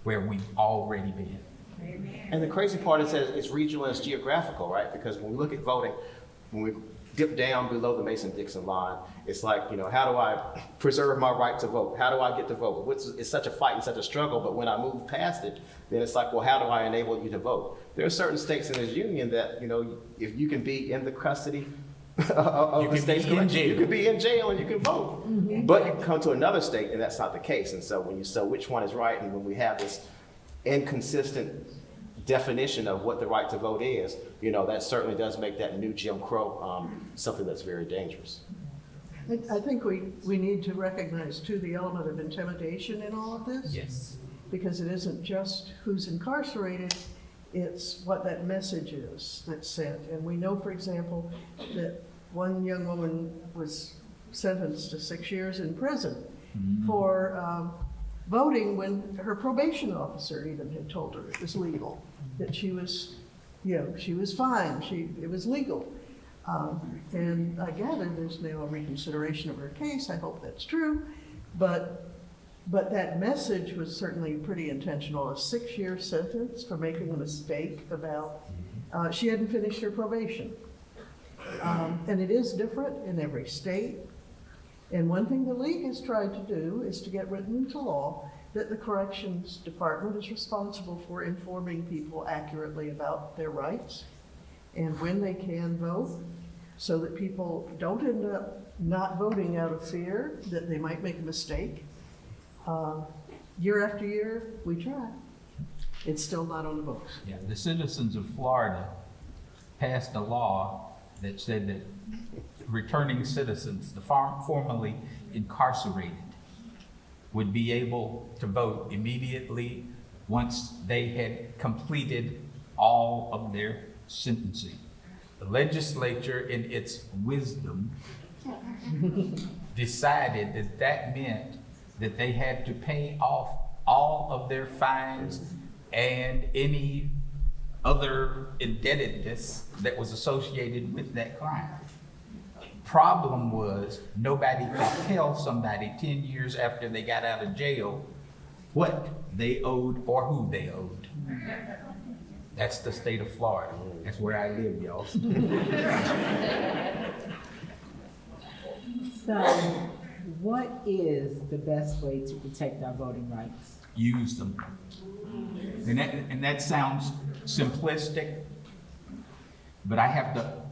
where we've already been. And the crazy part is that it's regional and it's geographical, right? Because when we look at voting, when we dip down below the Mason-Dixon line, it's like, how do I preserve my right to vote? How do I get to vote? It's such a fight and such a struggle, but when I move past it, then it's like, well, how do I enable you to vote? There are certain states in this union that, if you can be in the custody of the state's election, you can be in jail and you can vote. Mm-hmm. But you come to another state and that's not the case. And so which one is right, and when we have this inconsistent definition of what the right to vote is, that certainly does make that new Jim Crow something that's very dangerous. I think we need to recognize too the element of intimidation in all of this. Yes. Because it isn't just who's incarcerated, it's what that message is that's sent. And we know, for example, that one young woman was sentenced to 6 years in prison for voting when her probation officer even had told her it was legal, that she was, she was fine, it was legal. And I gather there's now a reconsideration of her case. I hope that's true. But that message was certainly pretty intentional. A 6-year sentence for making a mistake about, she hadn't finished her probation. And it is different in every state. And one thing the League has tried to do is to get written into law that the Corrections Department is responsible for informing people accurately about their rights and when they can vote, so that people don't end up not voting out of fear that they might make a mistake. Year after year, we try. It's still not on the books. Yeah, the citizens of Florida passed a law that said that returning citizens, the formerly incarcerated, would be able to vote immediately once they had completed all of their sentencing. The legislature, in its wisdom, decided that that meant that they had to pay off all of their fines and any other indebtedness that was associated with that crime. Problem was, nobody could tell somebody 10 years after they got out of jail what they owed or who they owed. That's the state of Florida. That's where I live, y'all. So, what is the best way to protect our voting rights? Use them. And that sounds simplistic, but I have to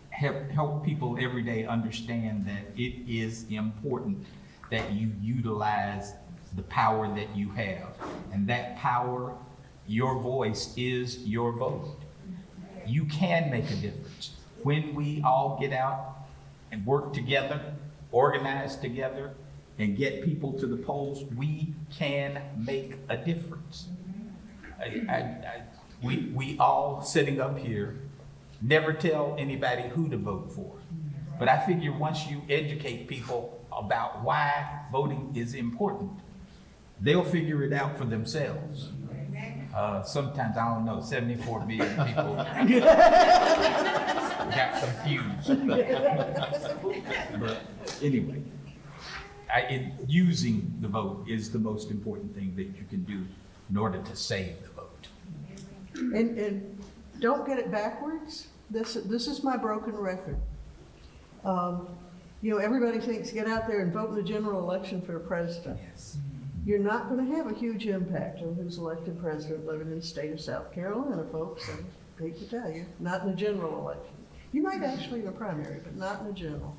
help people every day understand that it is important that you utilize the power that you have. And that power, your voice, is your vote. You can make a difference. When we all get out and work together, organize together, and get people to the polls, we can make a difference. We all sitting up here never tell anybody who to vote for. But I figure once you educate people about why voting is important, they'll figure it out for themselves. Sometimes, I don't know, 74 million people got confused. But anyway, using the vote is the most important thing that you can do in order to save the vote. And don't get it backwards. This is my broken record. You know, everybody thinks get out there and vote in the general election for a president. Yes. You're not going to have a huge impact on who's elected president living in the state of South Carolina, folks. I hate to tell you, not in the general election. You might actually in a primary, but not in the general.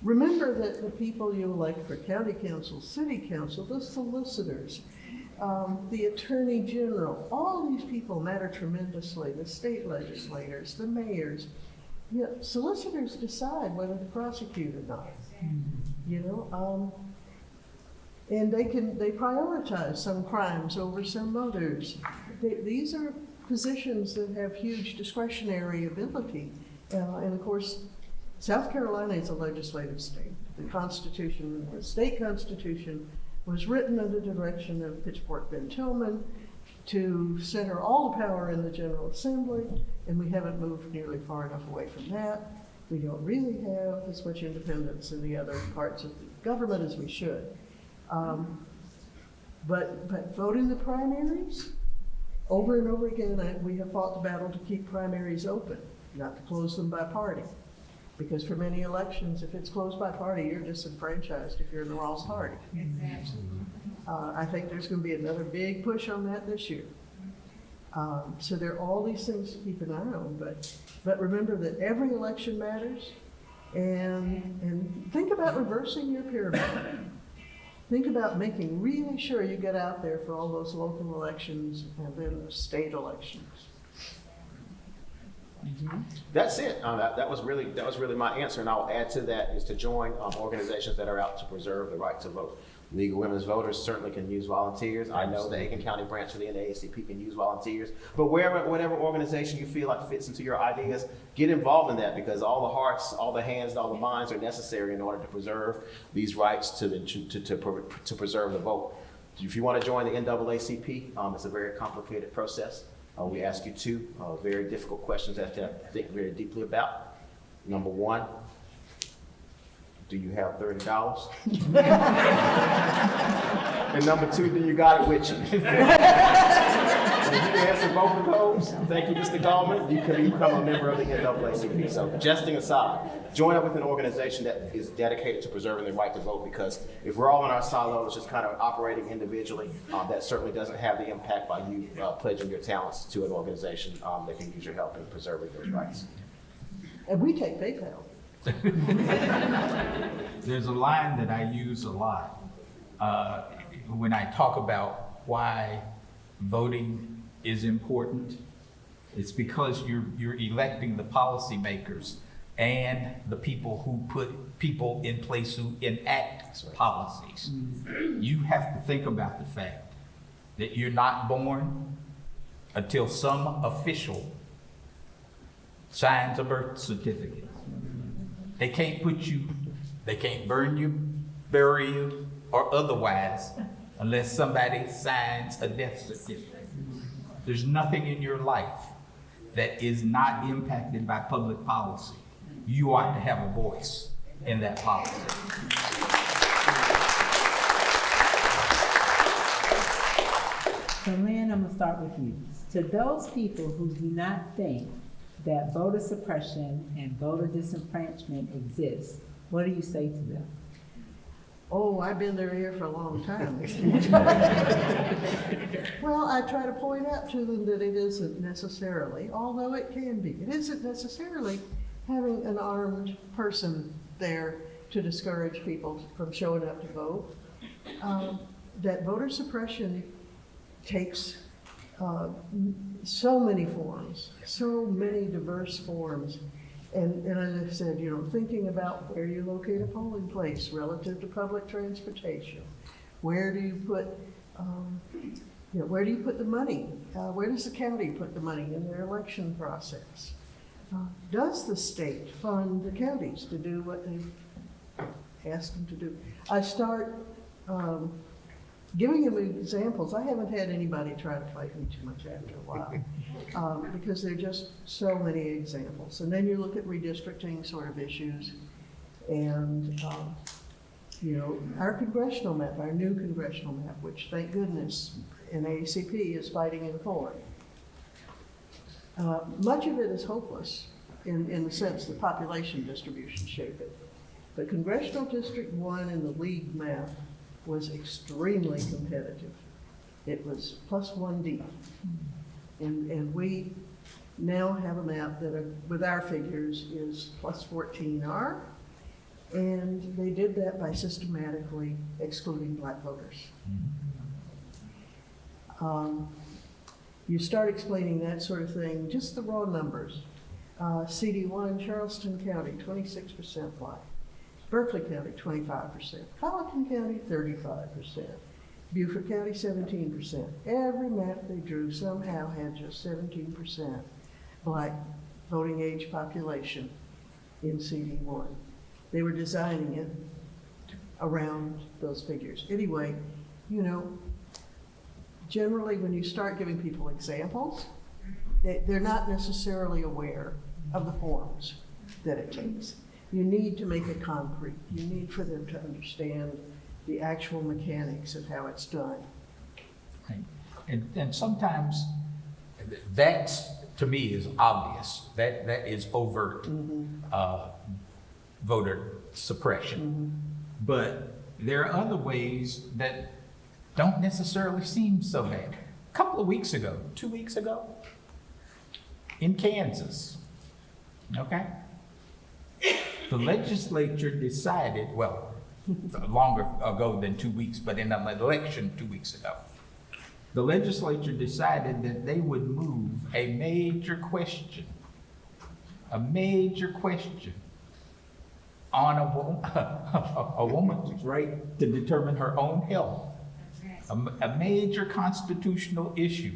Remember that the people you elect for county council, city council, the solicitors, the attorney general, all these people matter tremendously. The state legislators, the mayors. You know, solicitors decide whether to prosecute or not. You know, and they prioritize some crimes over some others. These are positions that have huge discretionary ability. And of course, South Carolina is a legislative state. The Constitution, the state constitution, was written under the direction of Pitchfork Ben Tillman to center all the power in the General Assembly, and we haven't moved nearly far enough away from that. We don't really have as much independence in the other parts of the government as we should. But vote in the primaries, over and over again, we have fought the battle to keep primaries open, not to close them by party. Because for many elections, if it's closed by party, you're disenfranchised if you're in the wrong party. I think there's going to be another big push on that this year. So there are all these things to keep an eye on, but remember that every election matters, and think about reversing your pyramid. Think about making really sure you get out there for all those local elections and then the state elections. That's it. That was really my answer, and I'll add to that is to join organizations that are out to preserve the right to vote. League of Women's Voters certainly can use volunteers. I know the Aiken County branch of the NAACP can use volunteers. But whatever organization you feel like fits into your ideas, get involved in that, because all the hearts, all the hands, all the minds are necessary in order to preserve these rights to preserve the vote. If you want to join the NAACP, it's a very complicated process. We ask you two very difficult questions that you have to think very deeply about. Number one, do you have $30? And number two, do you got it with you? If you answer both of those, thank you, Mr. Gallman, you can become a member of the NAACP. So jesting aside, join up with an organization that is dedicated to preserving the right to vote, because if we're all in our silos just kind of operating individually, that certainly doesn't have the impact by you pledging your talents to an organization that can use your help in preserving those rights. And we take PayPal. There's a line that I use a lot when I talk about why voting is important. It's because you're electing the policymakers and the people who put people in place who enact policies. You have to think about the fact that you're not born until some official signs a birth certificate. They can't they can't burn you, bury you, or otherwise unless somebody signs a death certificate. There's nothing in your life that is not impacted by public policy. You ought to have a voice in that policy. So Lynn, I'm gonna start with you. To those people who do not think that voter suppression and voter disenfranchisement exists, what do you say to them? Oh, I've been here for a long time. Well, I try to point out to them that it isn't necessarily, although it can be, it isn't necessarily having an armed person there to discourage people from showing up to vote. That voter suppression takes so many forms, so many diverse forms. And as I said, thinking about where you locate a polling place relative to public transportation, where do you put, where do you put the money? Where does the county put the money in their election process? Does the state fund the counties to do what they ask them to do? I start giving them examples. I haven't had anybody try to fight me too much after a while because there are just so many examples. And then you look at redistricting sort of issues and, our congressional map, our new congressional map, which thank goodness NAACP is fighting in for. Much of it is hopeless in the sense the population distribution shape it. But Congressional District 1 in the league map was extremely competitive. It was +1 deep. And we now have a map that, with our figures, is +14R. And they did that by systematically excluding black voters. You start explaining that sort of thing, just the raw numbers. CD1, Charleston County, 26% black. Berkeley County, 25%. Colleton County, 35%. Beaufort County, 17%. Every map they drew somehow had just 17% black voting age population in CD1. They were designing it around those figures. Anyway, generally when you start giving people examples, they're not necessarily aware of the forms that it takes. You need to make it concrete. You need for them to understand the actual mechanics of how it's done. Right. And sometimes that, to me, is obvious. That is overt voter suppression. But there are other ways that don't necessarily seem so bad. A couple of weeks ago, 2 weeks ago, in Kansas, okay? The legislature decided, well, longer ago than 2 weeks, but in an election 2 weeks ago, the legislature decided that they would move a major question on a woman's right to determine her own health, a major constitutional issue.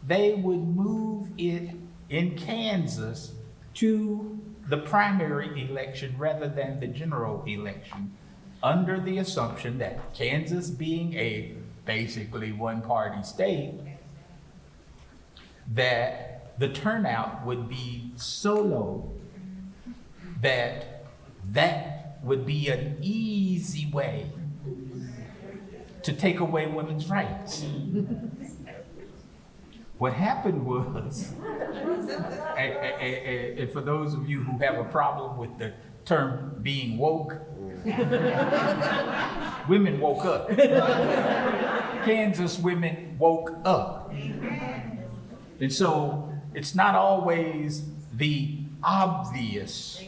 They would move it in Kansas to the primary election rather than the general election, under the assumption that Kansas, being a basically one-party state, that the turnout would be so low that would be an easy way to take away women's rights. What happened was, and for those of you who have a problem with the term being woke, women woke up. Kansas women woke up. And so it's not always the obvious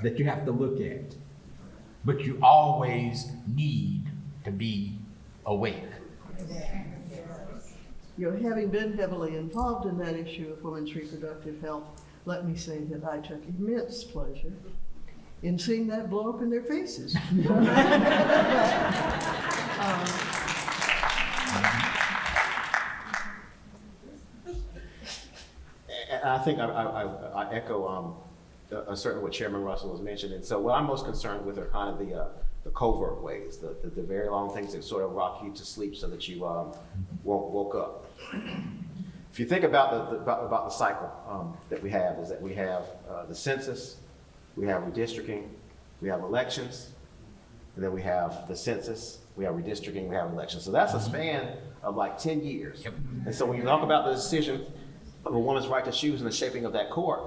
that you have to look at, but you always need to be awake. Having been heavily involved in that issue of women's reproductive health, let me say that I took immense pleasure in seeing that blow up in their faces. I I think I echo certainly what Chairman Russell was mentioning. So what I'm most concerned with are kind of the covert ways, the very long things that sort of rock you to sleep so that you woke up. If you think about the cycle that we have, is that we have the census, we have redistricting, we have elections, and then we have the census, we have redistricting, we have elections. So that's a span of like 10 years. Yep. And so when you talk about the decision of a woman's right to choose and the shaping of that court,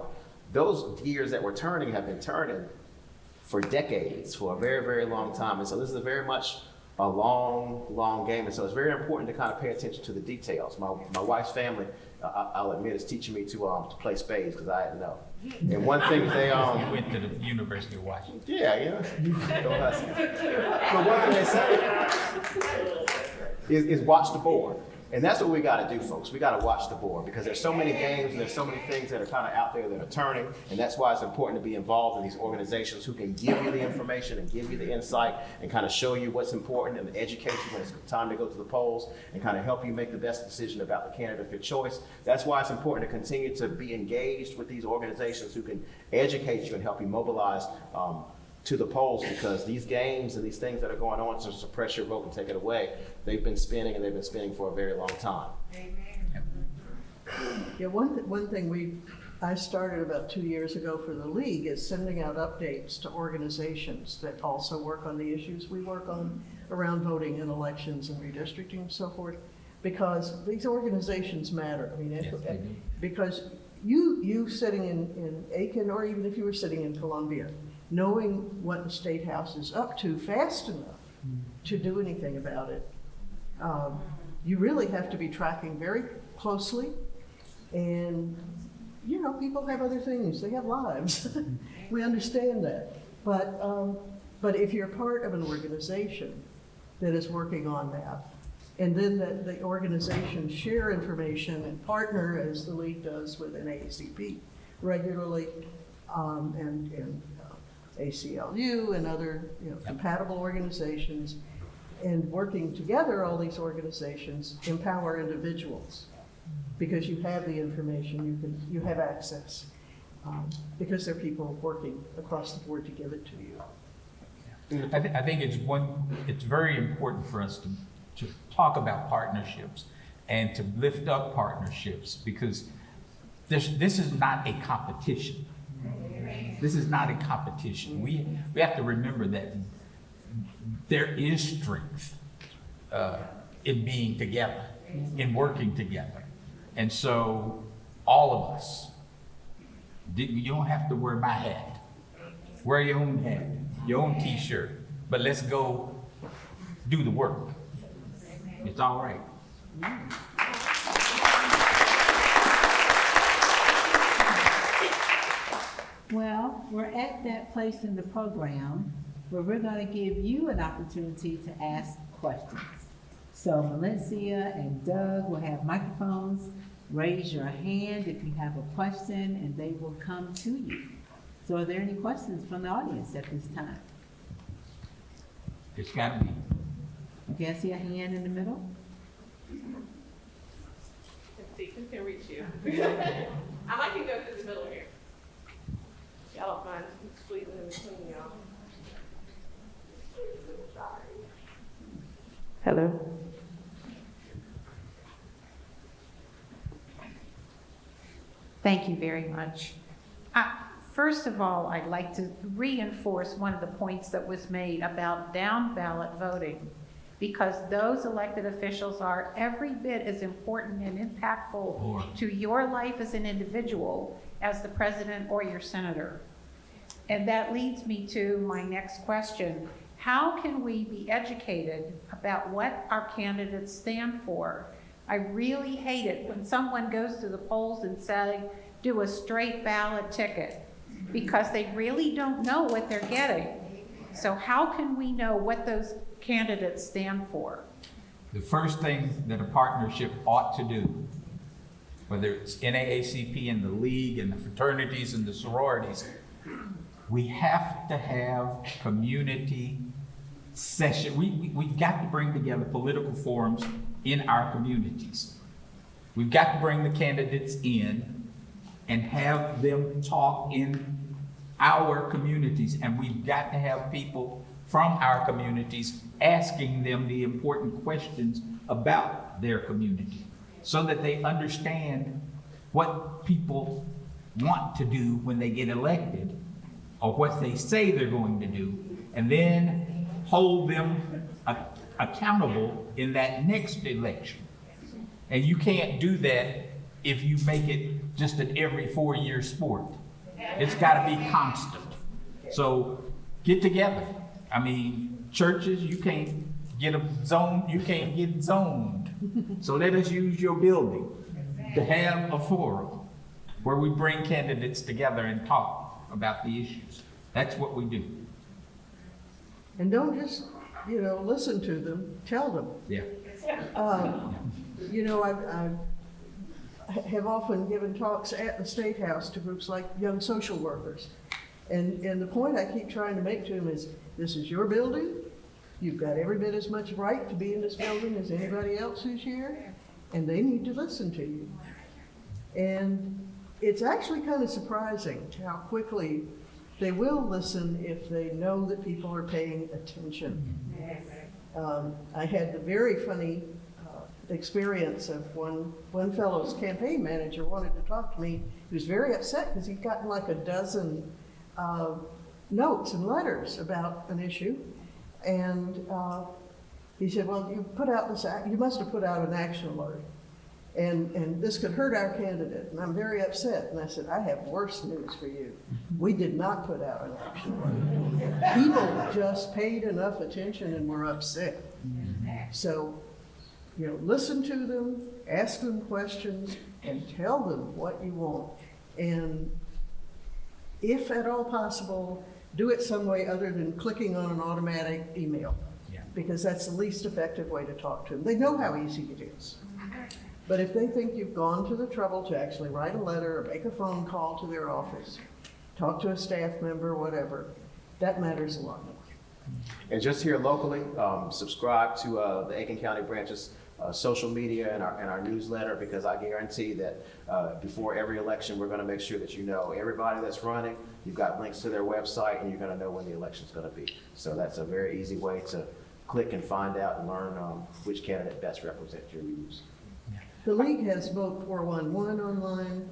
those years that we're turning have been turning for decades, for a very, very long time. And so this is very much a long game. And so it's very important to kind of pay attention to the details. My wife's family, I'll admit, is teaching me to play spades because I didn't know. And one thing they You went to the University of Washington. yeah, don't hustle. But one thing they say is watch the board. And that's what we got to do, folks. We got to watch the board because there's so many games and there's so many things that are kind of out there that are turning. And that's why it's important to be involved in these organizations who can give you the information and give you the insight and kind of show you what's important and educate you when it's time to go to the polls and kind of help you make the best decision about the candidate of your choice. That's why it's important to continue to be engaged with these organizations who can educate you and help you mobilize to the polls, because these games and these things that are going on to suppress your vote and take it away, they've been spinning and they've been spinning for a very long time. Yeah, one thing I started about 2 years ago for the league is sending out updates to organizations that also work on the issues we work on around voting and elections and redistricting and so forth, because these organizations matter. I mean, Yes, they do. because you sitting in Aiken, or even if you were sitting in Columbia, knowing what the State House is up to fast enough to do anything about it, you really have to be tracking very closely. And, you know, people have other things, they have lives. We understand that. But if you're part of an organization that is working on that, and then the organization share information and partner, as the league does with NAACP regularly, and ACLU and other compatible organizations, and working together, all these organizations empower individuals because you have the information, you have access, because there are people working across the board to give it to you. I think it's very important for us to talk about partnerships and to lift up partnerships, because this is not a competition. This is not a competition. We have to remember that there is strength in being together, in working together. And so all of us, you don't have to wear my hat. Wear your own hat, your own t-shirt, but let's go do the work. It's all right. Well, we're at that place in the program where we're going to give you an opportunity to ask questions. So Valencia and Doug will have microphones. Raise your hand if you have a question and they will come to you. So are there any questions from the audience at this time? It's got to be. Okay, I see a hand in the middle. Let's see, who can reach you? I might can go through the middle here. Y'all don't mind squeezing in between y'all. Hello. Thank you very much. First of all, I'd like to reinforce one of the points that was made about down ballot voting, because those elected officials are every bit as important and impactful to your life as an individual as the president or your senator. And that leads me to my next question. How can we be educated about what our candidates stand for? I really hate it when someone goes to the polls and say, do a straight ballot ticket, because they really don't know what they're getting. So how can we know what those candidates stand for? The first thing that a partnership ought to do, whether it's NAACP and the league and the fraternities and the sororities, we have to have community session. We've got to bring together political forums in our communities. We've got to bring the candidates in and have them talk in our communities. And we've got to have people from our communities asking them the important questions about their community so that they understand what people want to do when they get elected or what they say they're going to do, and then hold them accountable in that next election. And you can't do that if you make it just an every 4-year sport. It's got to be constant. So get together. I mean, churches, you can't get zoned. So let us use your building to have a forum where we bring candidates together and talk about the issues. That's what we do. And don't just, listen to them, tell them. Yeah. I have often given talks at the State House to groups like young social workers. And the point I keep trying to make to them is, this is your building. You've got every bit as much right to be in this building as anybody else who's here, and they need to listen to you. And it's actually kind of surprising how quickly they will listen if they know that people are paying attention. I had the very funny experience of one fellow's campaign manager wanted to talk to me. He was very upset because he'd gotten like a dozen notes and letters about an issue. And he said, well, you must have put out an action alert. And this could hurt our candidate, and I'm very upset. And I said, I have worse news for you. We did not put out an action alert. People just paid enough attention and were upset. So, listen to them, ask them questions, and tell them what you want. And if at all possible, do it some way other than clicking on an automatic email, because that's the least effective way to talk to them. They know how easy it is. But if they think you've gone to the trouble to actually write a letter or make a phone call to their office, talk to a staff member, whatever, that matters a lot more. And just here locally, subscribe to the Aiken County branch's social media and our newsletter, because I guarantee that before every election, we're going to make sure that you know everybody that's running. You've got links to their website, and you're going to know when the election's going to be. So that's a very easy way to click and find out and learn which candidate best represents your views. The League has Vote 411 online,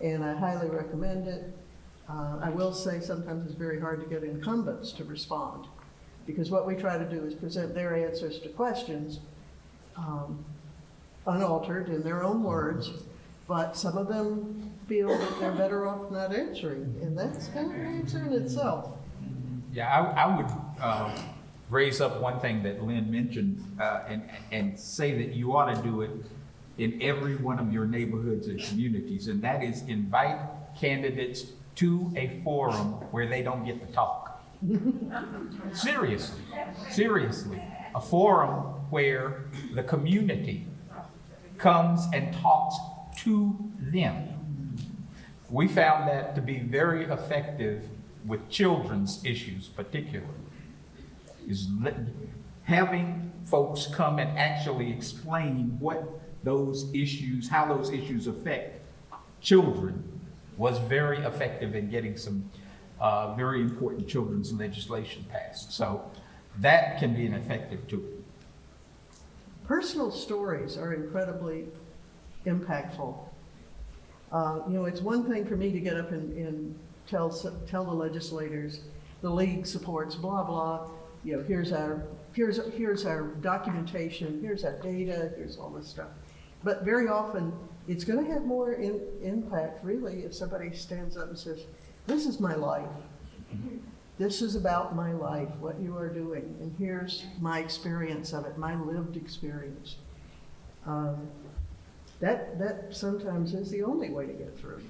and I highly recommend it. I will say sometimes it's very hard to get incumbents to respond, because what we try to do is present their answers to questions unaltered in their own words, but some of them feel that they're better off not answering, and that's kind of an answer in itself. Yeah, I would raise up one thing that Lynn mentioned and say that you ought to do it in every one of your neighborhoods and communities, and that is invite candidates to a forum where they don't get to talk. Seriously, a forum where the community comes and talks to them. We found that to be very effective with children's issues particularly, is having folks come and actually explain what those issues, how those issues affect children, was very effective in getting some very important children's legislation passed. So that can be an effective tool. Personal stories are incredibly impactful. It's one thing for me to get up and tell the legislators, the League supports blah blah. Here's our documentation, here's our data, here's all this stuff. But very often, it's going to have more impact, really, if somebody stands up and says, this is my life. This is about my life, what you are doing, and here's my experience of it, my lived experience. That sometimes is the only way to get through.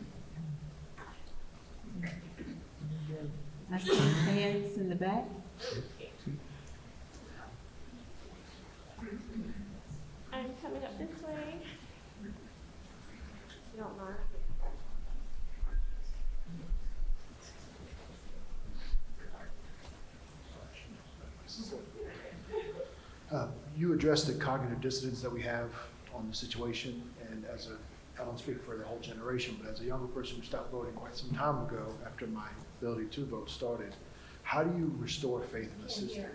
I see hands in the back. I'm coming up this way. If you don't mind. You addressed the cognitive dissonance that we have on the situation, and as I don't speak for the whole generation, but as a younger person who stopped voting quite some time ago after my ability to vote started, how do you restore faith in the system?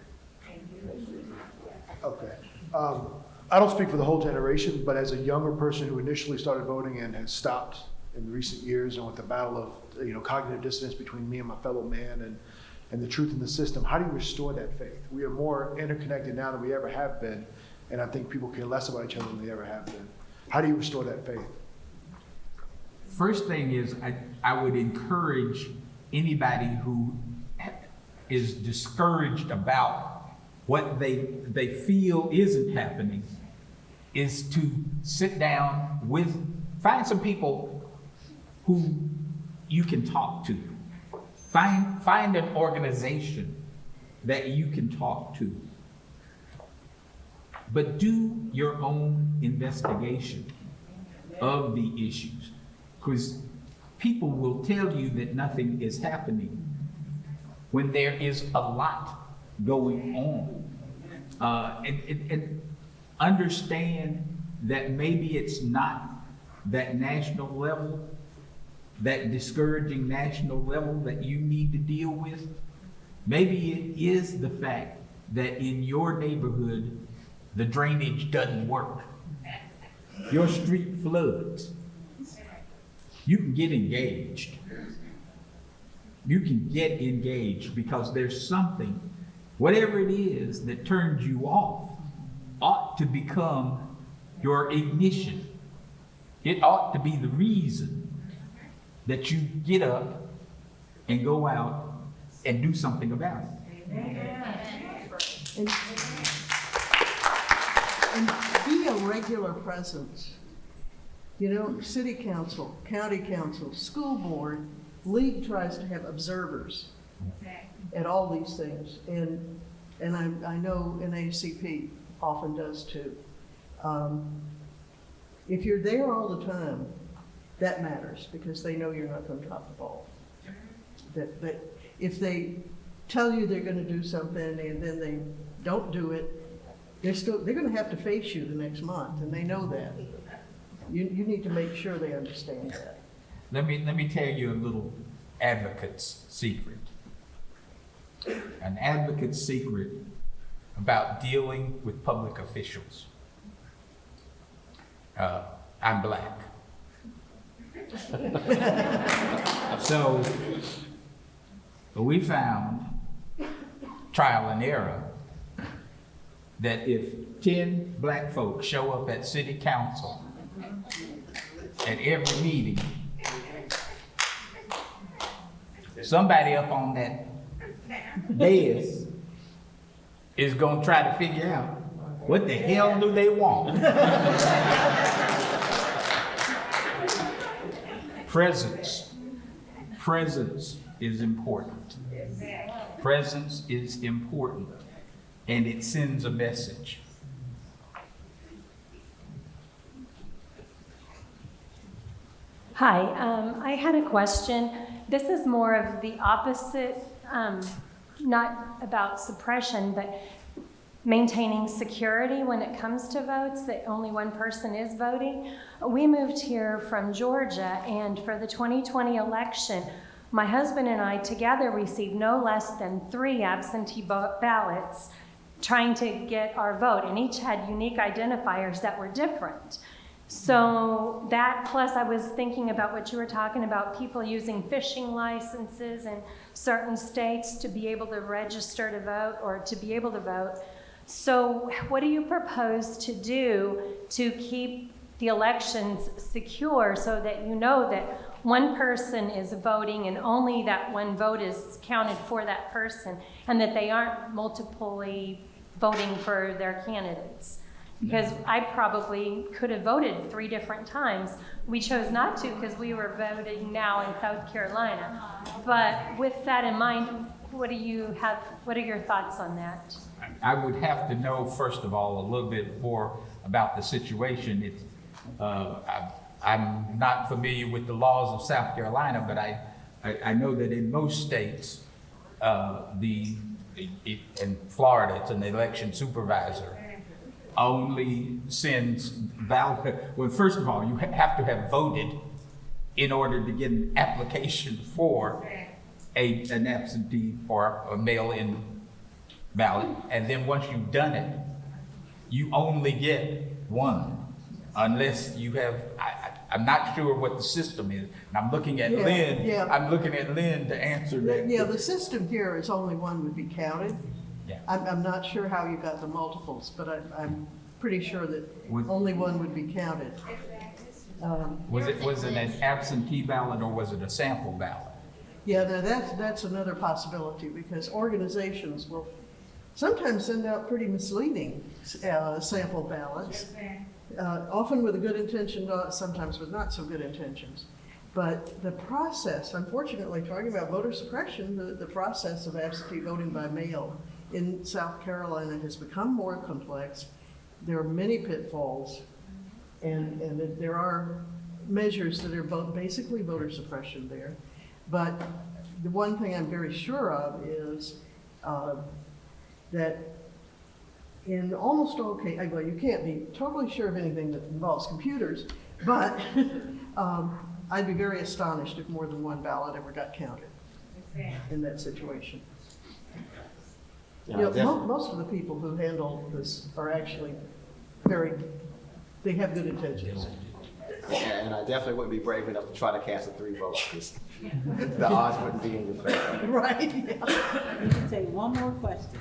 Okay. I don't speak for the whole generation, but as a younger person who initially started voting and has stopped in recent years, and with the battle of cognitive dissonance between me and my fellow man and the truth in the system, how do you restore that faith? We are more interconnected now than we ever have been, and I think people care less about each other than they ever have been. How do you restore that faith? First thing is, I would encourage anybody who is discouraged about what they feel isn't happening is to sit down find some people who you can talk to. Find an organization that you can talk to. But do your own investigation of the issues, because people will tell you that nothing is happening when there is a lot going on. And understand that maybe it's not that national level, that discouraging national level that you need to deal with. Maybe it is the fact that in your neighborhood, the drainage doesn't work. Your street floods. You can get engaged. You can get engaged because there's something, whatever it is that turns you off, ought to become your ignition. It ought to be the reason that you get up and go out and do something about it. And be a regular presence. City council, county council, school board, league tries to have observers at all these things. And I know NAACP often does too. If you're there all the time, that matters because they know you're not going to drop the ball. That if they tell you they're going to do something and then they don't do it, they're going to have to face you the next month, and they know that. You need to make sure they understand that. Let me tell you a little advocate's secret. An advocate's secret about dealing with public officials. I'm black. So we found, trial and error, that if 10 black folks show up at city council at every meeting, somebody up on that dais is going to try to figure out what the hell do they want. Presence is important. Presence is important, and it sends a message. Hi, I had a question. This is more of the opposite, not about suppression, but maintaining security when it comes to votes, that only one person is voting. We moved here from Georgia, and for the 2020 election, my husband and I together received no less than 3 absentee ballots trying to get our vote, and each had unique identifiers that were different. So that, plus I was thinking about what you were talking about, people using fishing licenses in certain states to be able to register to vote or to be able to vote. So what do you propose to do to keep the elections secure so that you know that one person is voting and only that one vote is counted for that person, and that they aren't multiply voting for their candidates? Because I probably could have voted 3 different times. We chose not to because we were voting now in South Carolina. But with that in mind, what are your thoughts on that? I would have to know, first of all, a little bit more about the situation. I'm not familiar with the laws of South Carolina, but I know that in most states, in Florida, it's an election supervisor only sends ballot, well, first of all, you have to have voted in order to get an application for an absentee or a mail-in ballot. And then once you've done it, you only get one, unless you have, I'm not sure what the system is. And I'm looking at Lynn, I'm looking at Lynn to answer that. Yeah, the system here is only one would be counted. Yeah. I'm not sure how you got the multiples, but I'm pretty sure that only one would be counted. Was it an absentee ballot or was it a sample ballot? Yeah, now that's another possibility, because organizations will sometimes send out pretty misleading sample ballots, often with a good intention, sometimes with not so good intentions. But the process, unfortunately, talking about voter suppression, the process of absentee voting by mail in South Carolina has become more complex. There are many pitfalls, and there are measures that are basically voter suppression there. But the one thing I'm very sure of is that in almost all cases, well, you can't be totally sure of anything that involves computers, but I'd be very astonished if more than one ballot ever got counted in that situation. Most of the people who handle this are actually they have good intentions. And I definitely wouldn't be brave enough to try to cast a 3 votes, because the odds wouldn't be in your favor. Right, yeah. You can take one more question.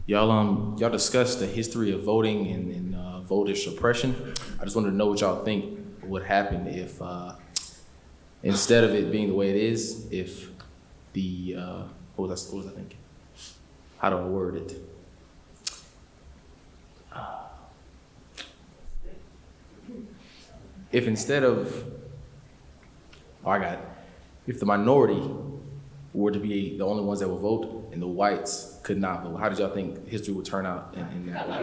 Y'all discussed the history of voting and voter suppression. I just wanted to know what y'all think would happen if, instead of it being the way it is, if the, what was I thinking? How do I word it? If instead of, if the minority were to be the only ones that would vote and the whites could not vote, how did y'all think history would turn out in that way?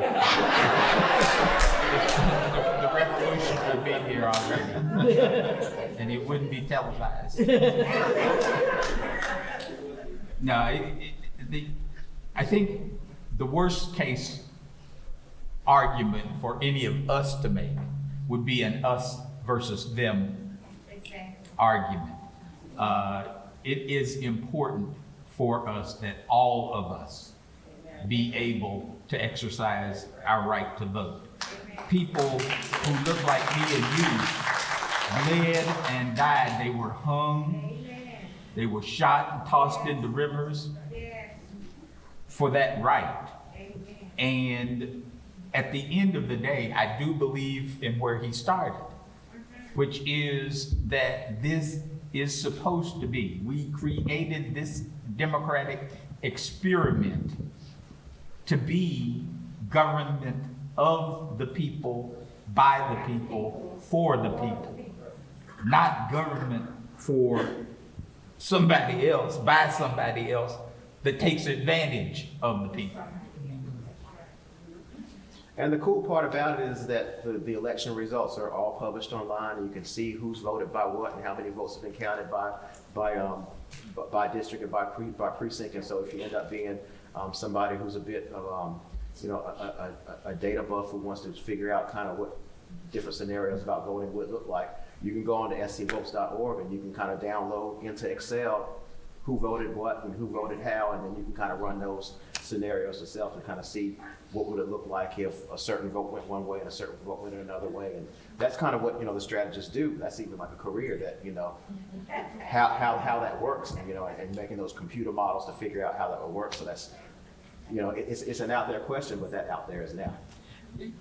The revolution would be here already, and it wouldn't be televised. No, I think the worst case argument for any of us to make would be an us versus them argument. It is important for us that all of us be able to exercise our right to vote. People who look like me and you bled and died. They were hung, they were shot and tossed into rivers for that right. And at the end of the day, I do believe in where he started, which is that this is supposed to be. We created this democratic experiment to be government of the people, by the people, for the people, not government for somebody else, by somebody else that takes advantage of the people. And the cool part about it is that the election results are all published online, and you can see who's voted by what and how many votes have been counted by district and by precinct. And so if you end up being somebody who's a bit of a data buff who wants to figure out kind of what different scenarios about voting would look like, you can go on to scvotes.org and you can kind of download into Excel who voted what and who voted how, and then you can kind of run those scenarios yourself and kind of see what would it look like if a certain vote went one way and a certain vote went another way. And that's kind of what, the strategists do. That's even like a career that, how that works, and making those computer models to figure out how that will work. So that's, it's an out there question, but that out there is now.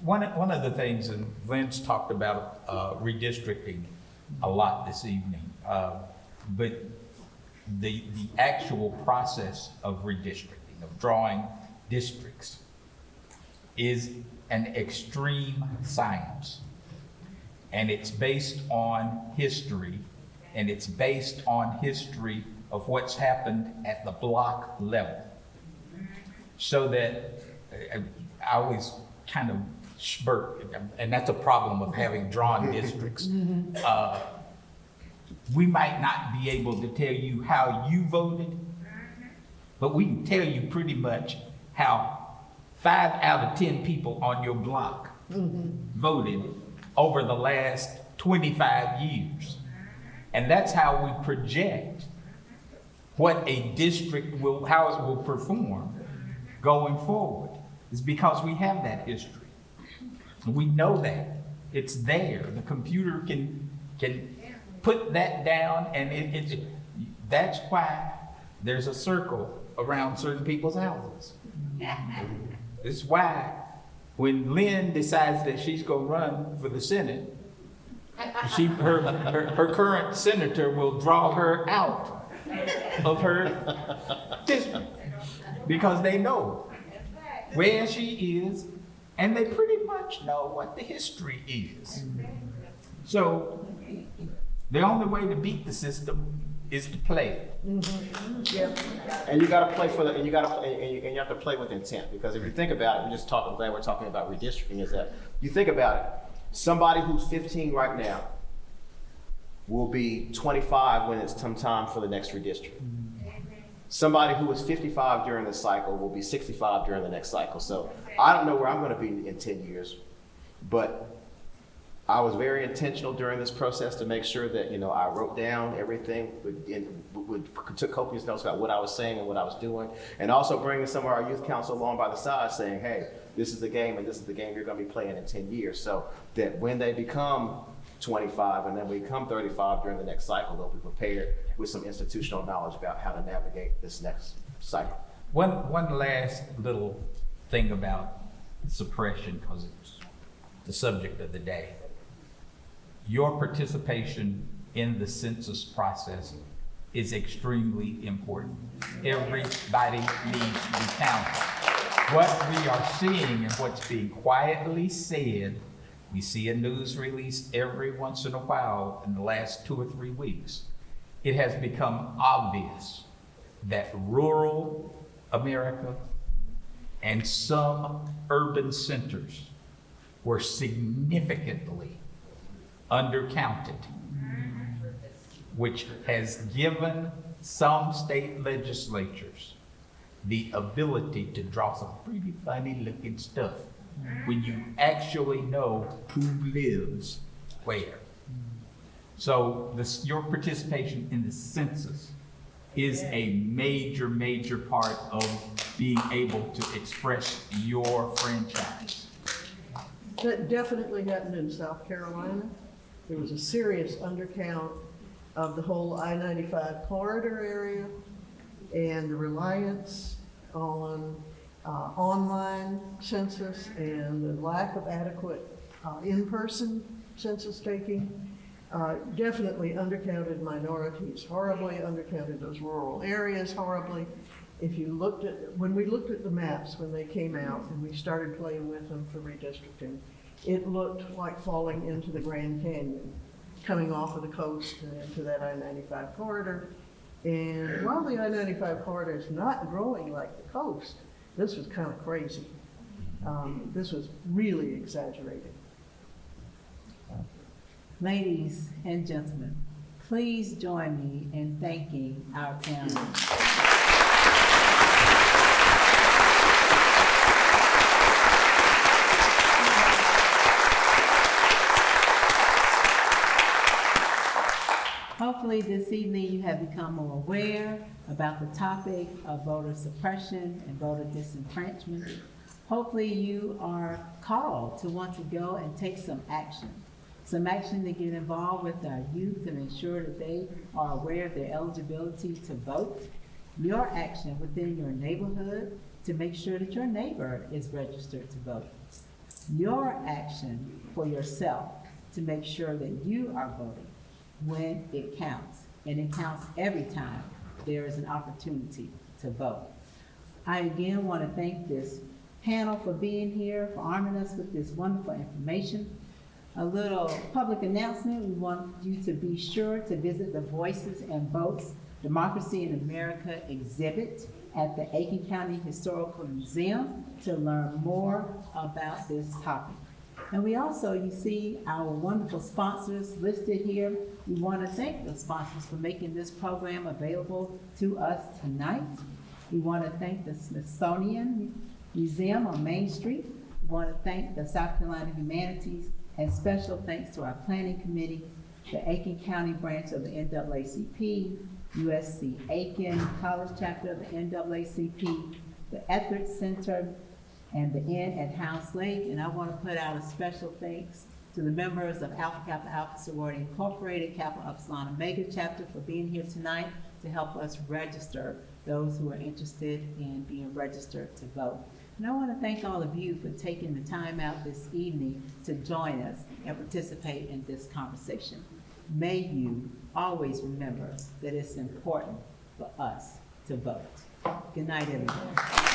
One of the things, and Lynn's talked about redistricting a lot this evening, but the actual process of redistricting, of drawing districts, is an extreme science. And it's based on history, and it's based on history of what's happened at the block level. So that I always kind of spurt, and that's a problem of having drawn districts. We might not be able to tell you how you voted, but we can tell you pretty much how 5 out of 10 people on your block voted over the last 25 years. And that's how we project what a district will, how it will perform going forward. It's because we have that history. We know that. It's there. The computer can put that down, and that's why there's a circle around certain people's houses. It's why when Lynn decides that she's gonna run for the Senate, her current senator will draw her out of her district because they know where she is, and they pretty much know what the history is. So the only way to beat the system is to play it. Yep. And you gotta play for the, and you have to play with intent, because if you think about it, I'm glad we're talking about redistricting, is that you think about it, somebody who's 15 right now will be 25 when it's time for the next redistricting. Somebody who was 55 during this cycle will be 65 during the next cycle. So I don't know where I'm gonna be in 10 years, but I was very intentional during this process to make sure that, I wrote down everything, took copious notes about what I was saying and what I was doing, and also bringing some of our youth council along by the side saying, hey, this is the game, and this is the game you're gonna be playing in 10 years. So that when they become 25 and then we become 35 during the next cycle, they'll be prepared with some institutional knowledge about how to navigate this next cycle. One last little thing about suppression, because it's the subject of the day. Your participation in the census process is extremely important. Everybody needs to be counted. What we are seeing and what's being quietly said, we see a news release every once in a while in the last 2 or 3 weeks. It has become obvious that rural America and some urban centers were significantly undercounted, which has given some state legislatures the ability to draw some pretty funny looking stuff when you actually know who lives where. So your participation in the census is a major, major part of being able to express your franchise. That definitely happened in South Carolina. There was a serious undercount of the whole I-95 corridor area, and the reliance on online census and the lack of adequate in-person census taking definitely undercounted minorities horribly, undercounted those rural areas horribly. If you looked at, when we looked at the maps when they came out and we started playing with them for redistricting, it looked like falling into the Grand Canyon, coming off of the coast and into that I-95 corridor. And while the I-95 corridor is not growing like the coast, this was kind of crazy. This was really exaggerated. Ladies and gentlemen, please join me in thanking our panelists. Hopefully this evening you have become more aware about the topic of voter suppression and voter disenfranchisement. Hopefully you are called to want to go and take some action to get involved with our youth and ensure that they are aware of their eligibility to vote. Your action within your neighborhood to make sure that your neighbor is registered to vote. Your action for yourself to make sure that you are voting when it counts, and it counts every time there is an opportunity to vote. I again want to thank this panel for being here, for arming us with this wonderful information. A little public announcement: we want you to be sure to visit the Voices and Votes Democracy in America exhibit at the Aiken County Historical Museum to learn more about this topic. And we also, you see our wonderful sponsors listed here. We want to thank the sponsors for making this program available to us tonight. We want to thank the Smithsonian Museum on Main Street. We want to thank the South Carolina Humanities, and special thanks to our planning committee, the Aiken County branch of the NAACP, USC Aiken College chapter of the NAACP, the Etherredge Center, and the Inn at House Lake. And I want to put out a special thanks to the members of Alpha Kappa Alpha Sorority Incorporated, Kappa Upsilon Omega chapter for being here tonight to help us register those who are interested in being registered to vote. And I want to thank all of you for taking the time out this evening to join us and participate in this conversation. May you always remember that it's important for us to vote. Good night, everyone.